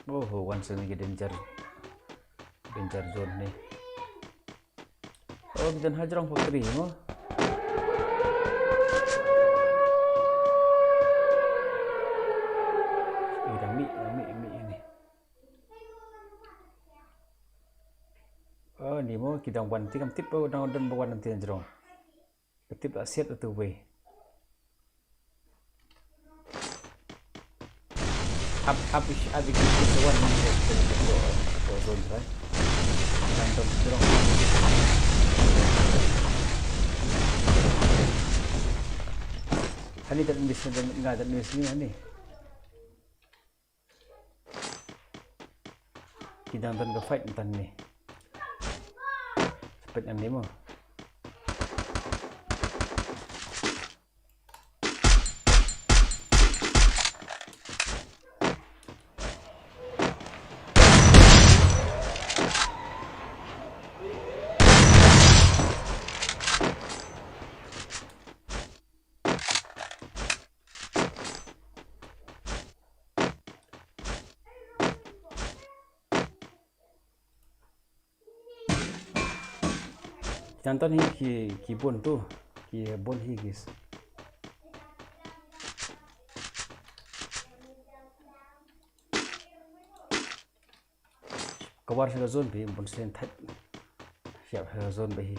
Oh, once lagi danger zone ni. Oh, kita hajarong factory mo. Mi ini. Oh, ni mo kita wanti kam tip oh dan bawan nanti hajarong. Tip tak siap tu way. Up is one zone right. Dan tu hajarong. Hani tak bisa dan enggak ada ni. Kita nonton ke fight nonton ni. Cepet ni mo. Contoh ni kibun tu, kibun higis. Kawar sa zone bi bun sen that. Siap sa zone bi.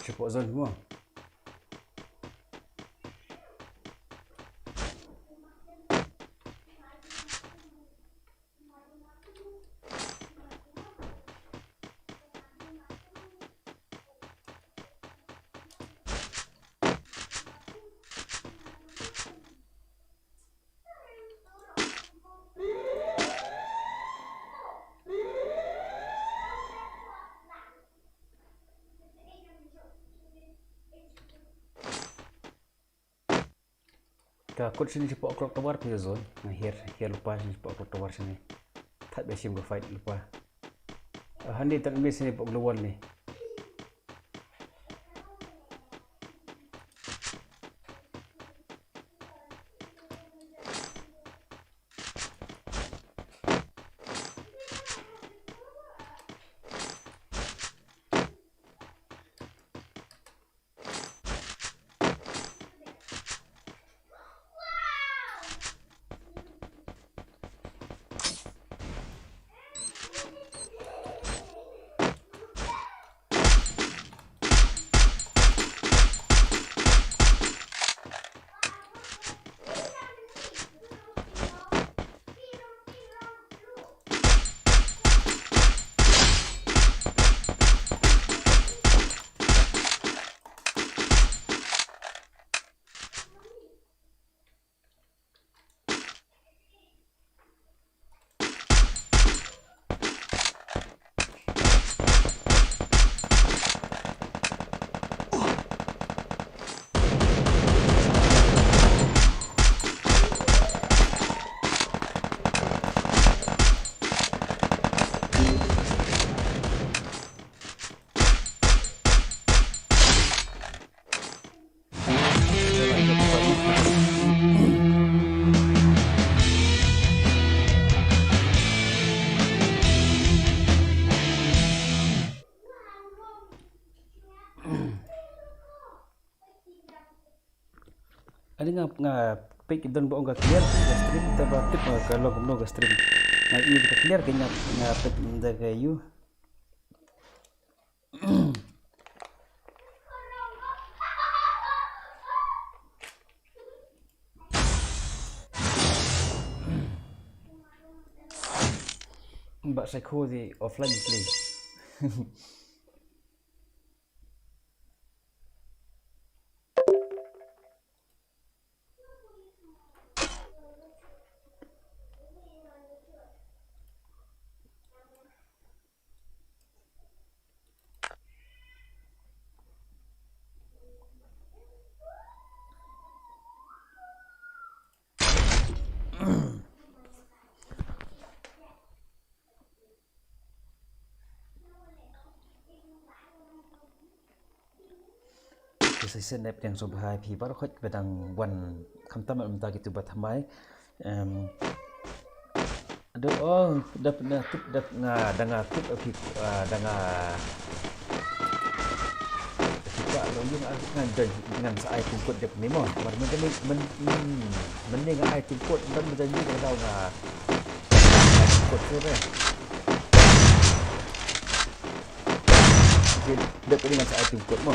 Cepat zone semua. Takut sini cepat clock tower punya zone. Nah, here lupa sini cepat clock tower sini. Tak besim go fight lupa. Handi tak miss sini pak global ni. Ada nga pick don bo nga clear ga stream taba tip kalau gumno ga stream. Na ini kita clear kanya nga pick da ga you. Mbak Psycho di offline please. Saya senap yang sobhai pi baru khot bedang wan khamtam amta gitu bathamai aduh oh dap na tip dap nga danga tip api danga kita lo yung dengan sai tungkut dep ni mo mar men nga ai tungkut dan berjanji ke daw nga tungkut tu re jadi dep dengan sai tungkut mo.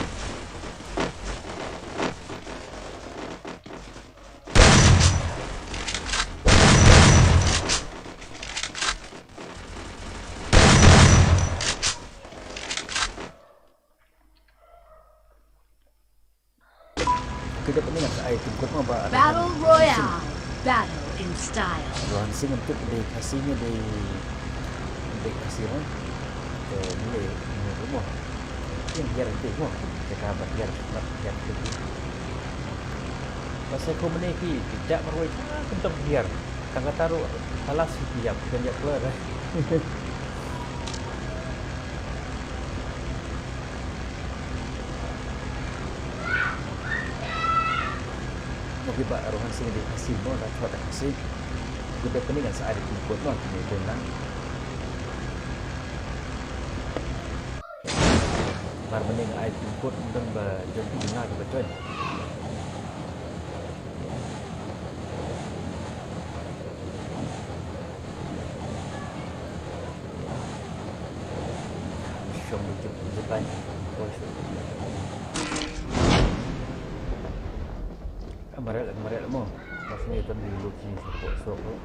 Kita pening nak air tungkut mau ba. Battle Royale. Battle in style. Ruang sing untuk di kasihnya di kasih orang. Boleh rumah. Yang biar nanti mo. Kita biar tu. Pasal kau meniki tidak meruai untuk biar. Tangga taruh alas siap kerja keluar. Tapi Pak Rohan sini di kasih mo dah thot kasih. Kita pening sa ada tungkut mo ni tenang. Mar mening ai tungkut dan ba Jingpynbna ke betul. Syong Jingpynbna. Amaret mo. Pasnya itu di look ni support.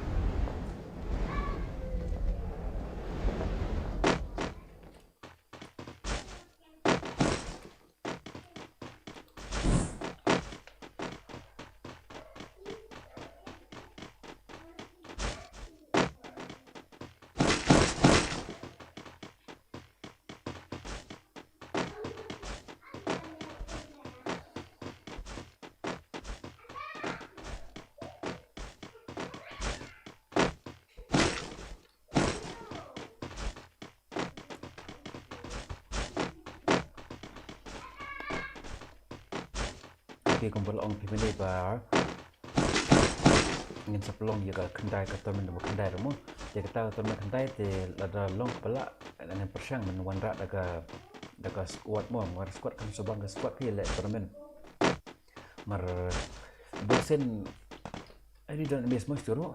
Khi kumpul ong pimene ba ingin sepelong juga kendai kata menemu kendai rumah dia kata teman kendai te ada long kepala dengan persang menuan rak daga squad mo mar squad kan sobang squad pi le tournament mar boxen ini dan mes mo sturo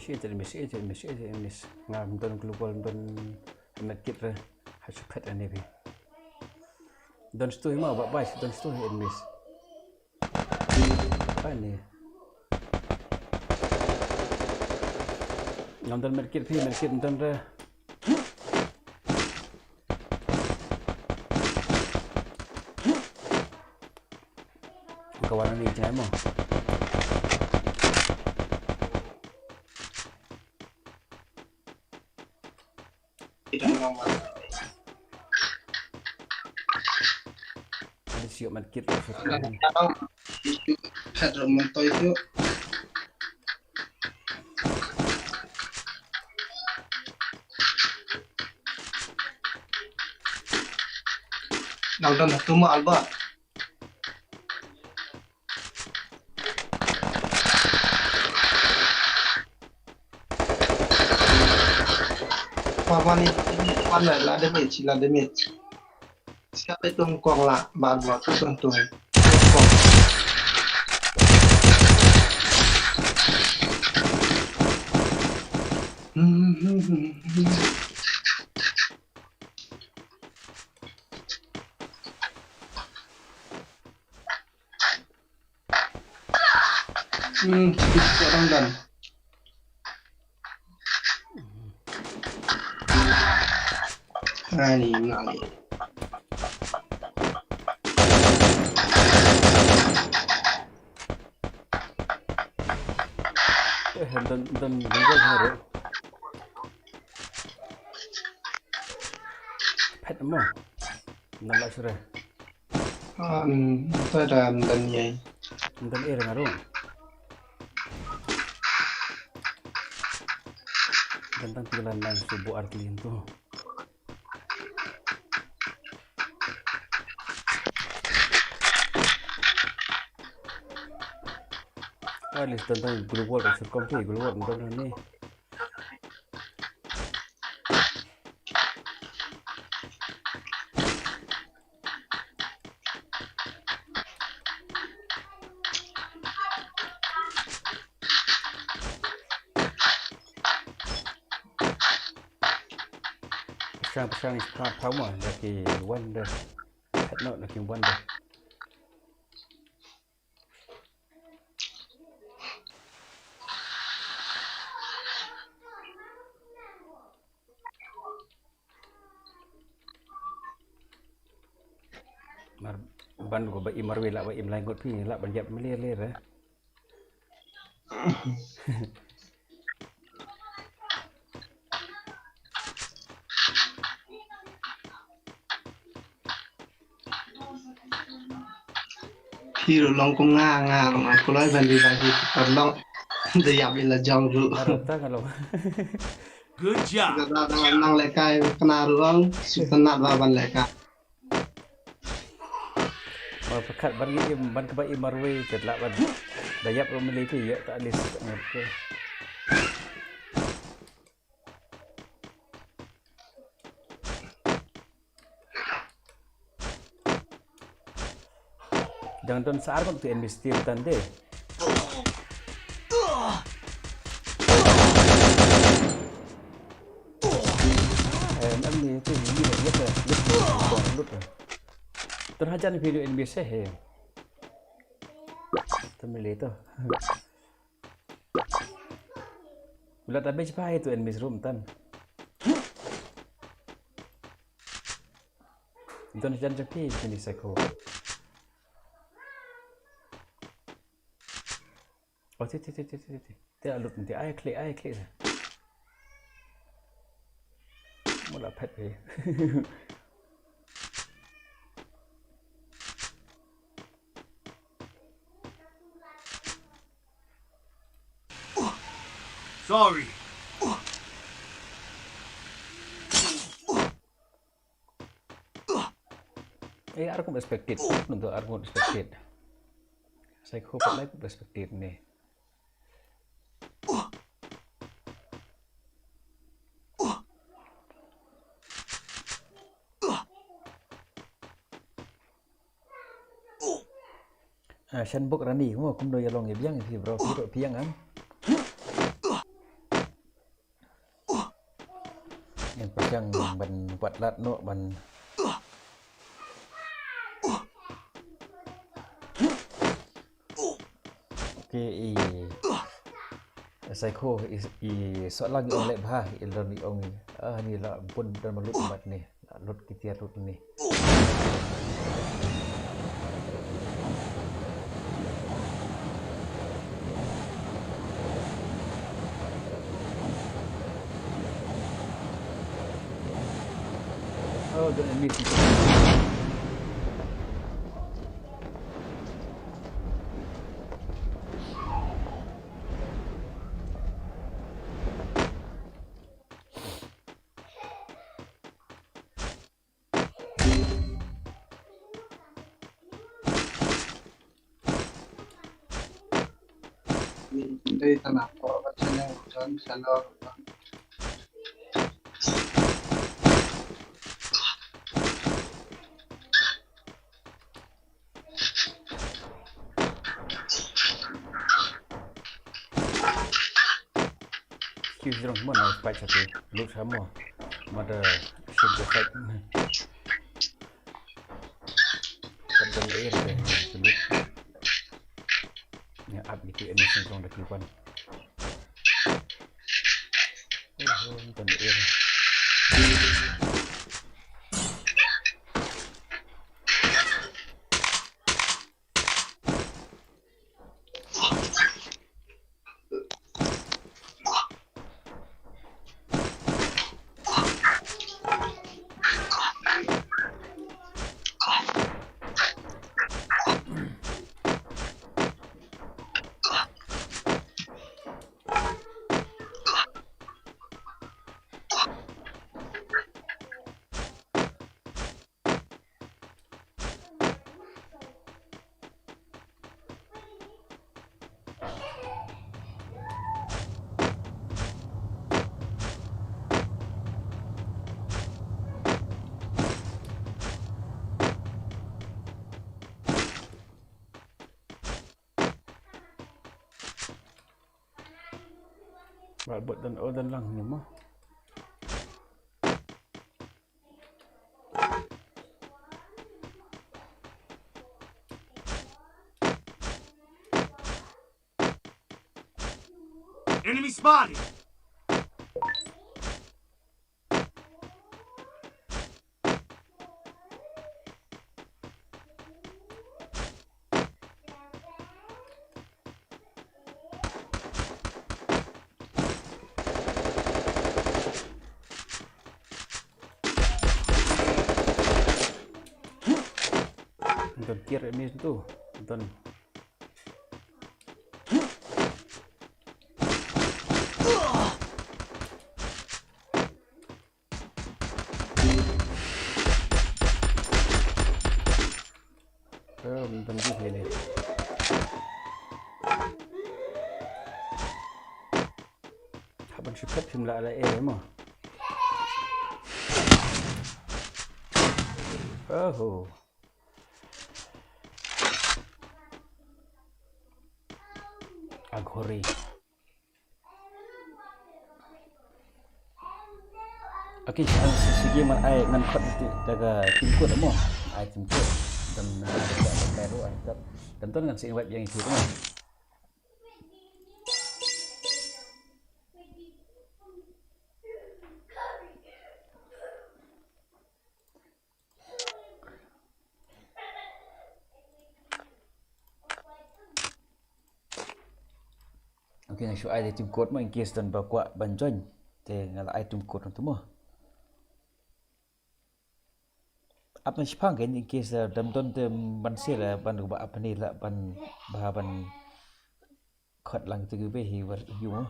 Itu mis ngam don global don medkit re haspat ane bi don stu ma ba bai don stu mis ane ngam don medkit don re kawan ni jangan mo siap market Hadro monto itu Nang tu mak alba. Paman ni mana lah damage. Siapa itu kong lah baru tu tentu. Orang dan. Ni. Dan juga baru. Pet mo. Nampak sudah. Itu ada dan ni. Dan air ngaruh. Tentang jalan subuh arti itu. Alis tentang global kompi global tentang ni. Pasang tahu mah lagi wonder, not lagi wonder. Ban của bạn im marwe lại bạn im lại ngột phi lại bạn dẹp mới lên đấy. Khi rồi long cũng nga mà cô nói về đi thì còn long để dẹp đi là dòng rượu. Good job. Năng lại cay kena ruang sutanat baban lại cay. Mà phát ban cái bạn im marwe chợt lại ban đã dẹp rồi mới lấy phi vậy tại list ngột. Jangan tuan saar kon tu investir tande. Em ni tu video ni apa? Lut. Tuan hajar ni video NBC he. Temeli tu. Ulat habis bhai tu NBC room tan. Tuan hajar jepi ni seko. Oh, Dia lut nanti ai klik. Mula pet ni. Sorry. Aku perspektif untuk aku perspektif. Saya hope like perspektif ni. Shan book rani cũng đôi long nghiệp giang thì bro phiang am. Yang pasang ban buat lat no ban. Okay, psycho soal lagi oleh bah ilon ni ong ni lah pun dan malut mat ni lut kita lut ni. Oh, dan ini đây tanah po macam yang hujan salor Excuse me, mana spike satu. Look sama. Mada shield effect. Padahal air deh. Sebut. Ya, up gitu emission trong dah keluar. Oh, dan air. Buat dan lang ni mah. Enemy spotted. Nonton kira ni tu. Nonton. Nonton di ni. Habang cepat jumlah ala air mah. Oh. Aghori. Okey, segi man ai ngan khot daga timkut mo. Ai timkut dan baru ai tak. Tentu dengan si web yang itu tu. Okey, ngasih ai timkut mo in case dan bakwa banjoin. Dengan ai timkut tu mo. Apa sipang kan in case dam don ban sila ban ba apa ni lah ban bahan khot lang tu be hi war yu mo.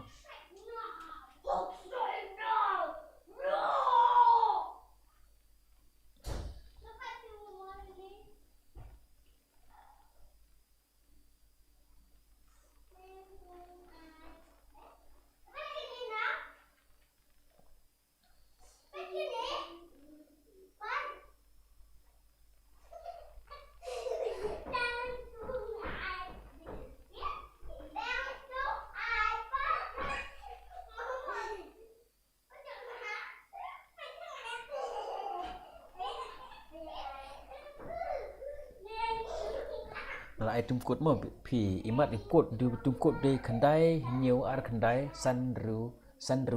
Là ai tum cốt mà phì imat đi cốt du tum cốt đi khandai nhiều ar khandai san ru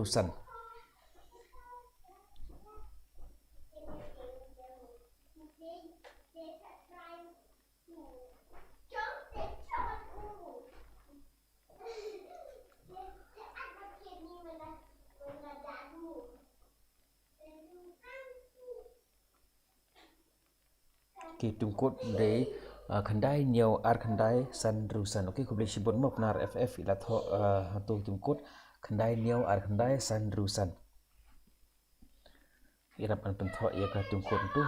san ki tum cốt để khandai nhiều ar khandai san ru san. Okey, aku boleh sebut mo benar FF ila tu tum cốt khandai nhiều ar khandai san ru san. Irap an penthok ia ka tum cốt tu.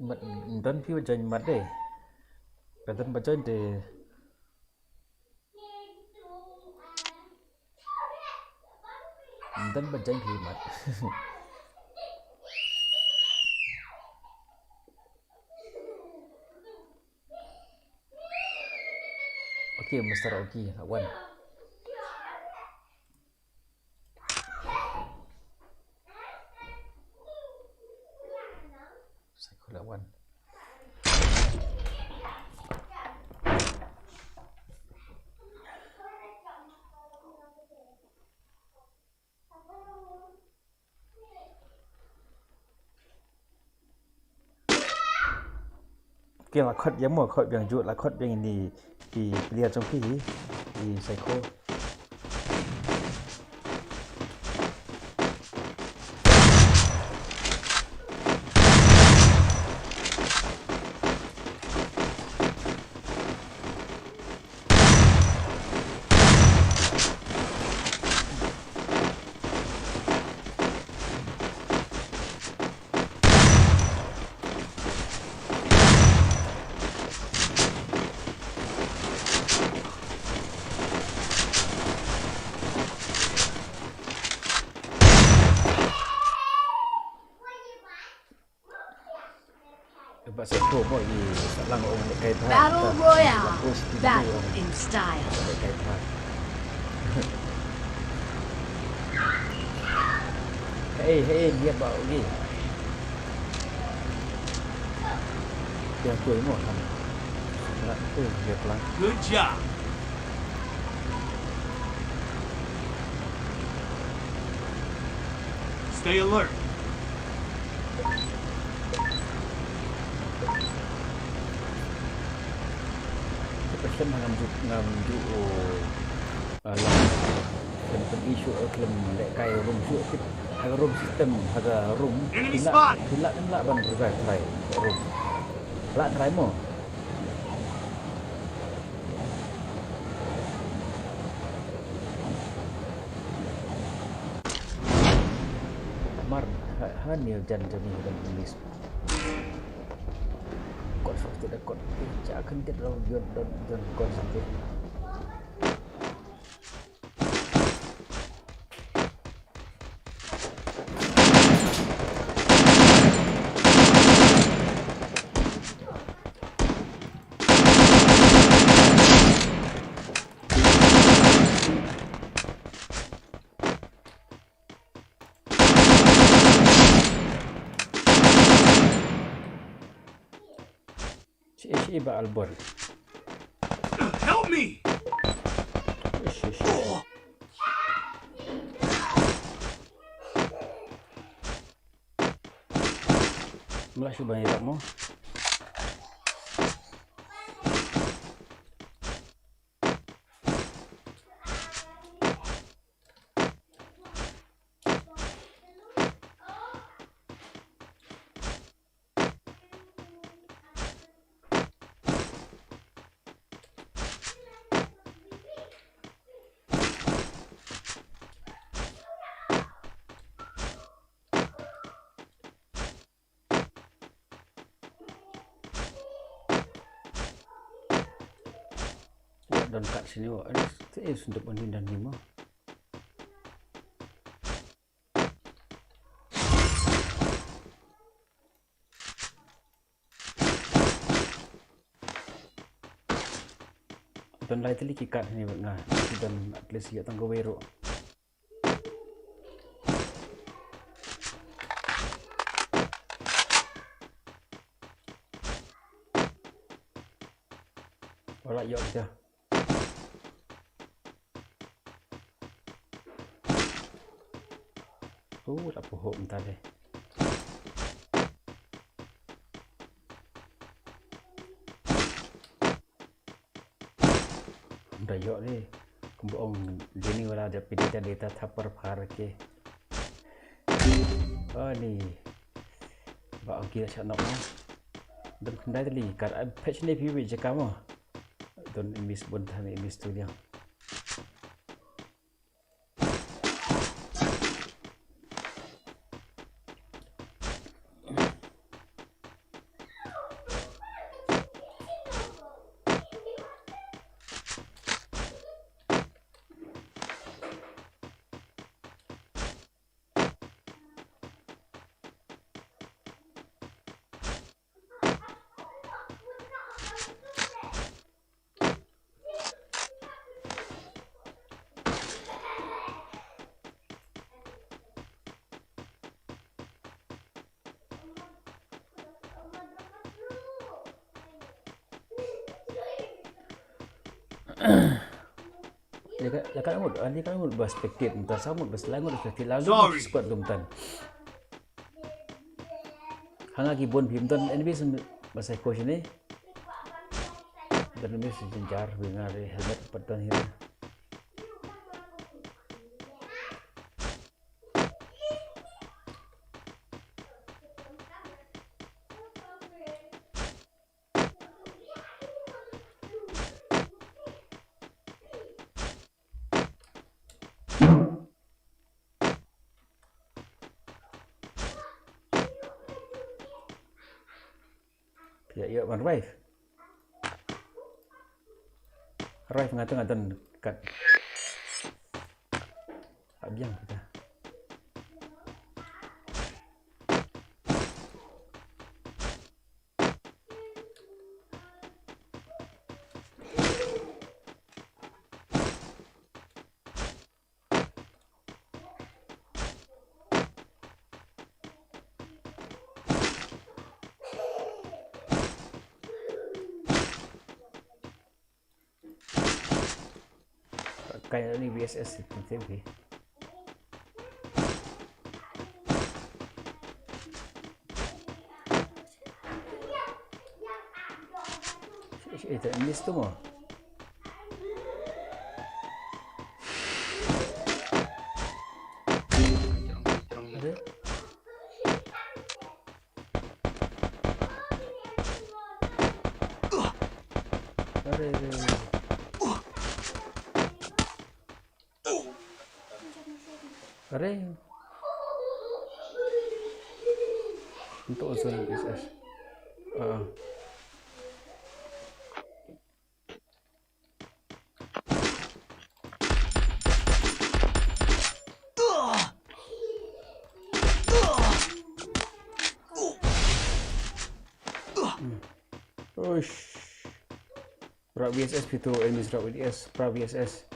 Mat dan pi wajan mat deh. Katan baca deh. Dan baca pi mat. Okey, Master Oki, lawan. Saya lawan. Okey, lakot yang mau lakot yang jut lakot yang ini di lihat trong di psycho. Bahasa promo di salang orang dekat Battle Royale. Battle in style. Hey, dia bawa lagi. Dia tu mau kan. Nak tu dia pelan. Good job. Stay alert. Kita mengambil tentang isu iklim dekai room syuk harga room sistem harga room tidak ban bergai try room lah try mo mar hanil jan-jani dan tulis kot suatu dekot cak akan tidak dan kot sampai iba albor. Help me. Mula cuba ya mo. Dan kat sini wak ini untuk menghindar ni mah. Dan lain tadi kikat ni nah dan at least ya tangga wero. Wala yo dia. Tak pohon entar deh. Dah yok deh. Kumpuong dini wala ada data tapar par ke. Oh ni. Ba okey sak nak mah. Dan kendai tadi kar patch ni view je kamu. Don imis bontah ni imis tu dia. Dia kan ngut perspektif entar samut berselangut perspektif lalu Sorry. squad lumtan. Hang lagi bon phim ton enemy bahasa coach ni. Dan ini sejenjar dengar helmet pertan ini. Ya, man Raif. Raif ngatan dekat. Abiang kita. Kayak ni VSS TV. Itu English tu mah. Ada? Kering. Untuk usul BSS. Uish. Pra BSS itu emis pra BSS, pra BSS.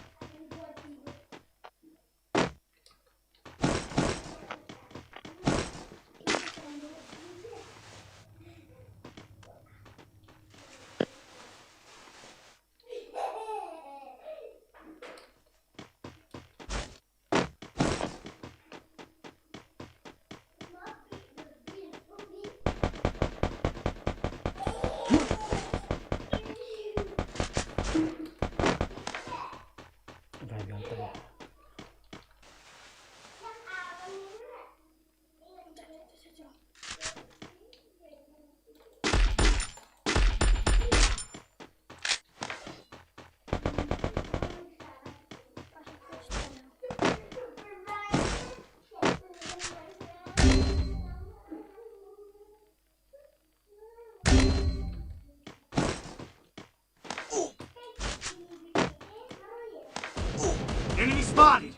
Enemy spotted!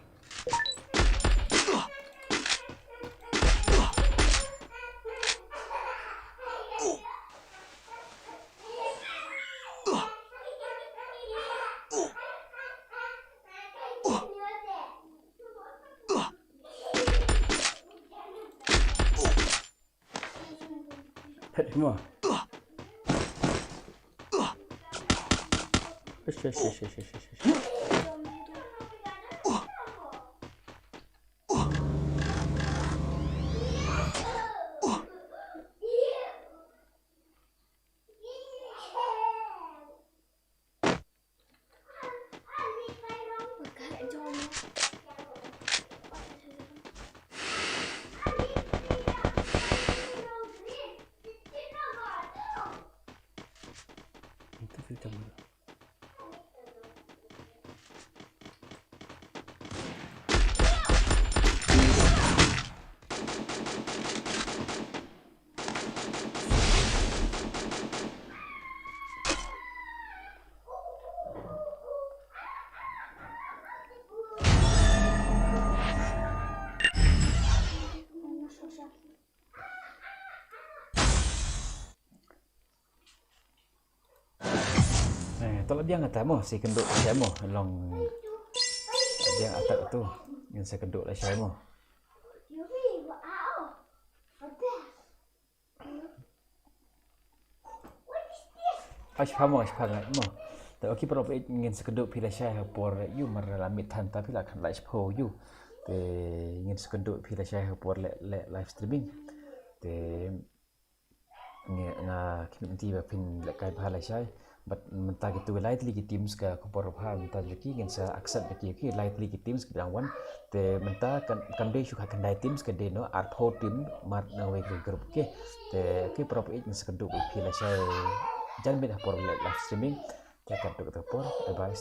Hit him more. Itu kita mula. Tolak dia ngata mo si kenduk saya mo long dia atak tu yang saya kenduk lah saya mo. Ash pamo mo. แต่โอเคพอไปเงินสกุลพิลาชัยปอร์อยู่มาละมิทันตาพิลาคันไลฟ์โพอยู่แต่เงินสกุลพิลาชัยปอร์และไลฟ์สตรีมมิ่งแต่งาคิดที่แบบเป็นและกายพาลาชัยbut mentah gitu light lagi teams ke keporapha mentah lagi kan sa aksen lagi light lagi teams ke dangwan te mentah kan dei shuka kan dai teams ke dei no art ho team mat na we group ke te ke prop it sekedu pila saya jangan beda por live streaming ke kan tu por bye bye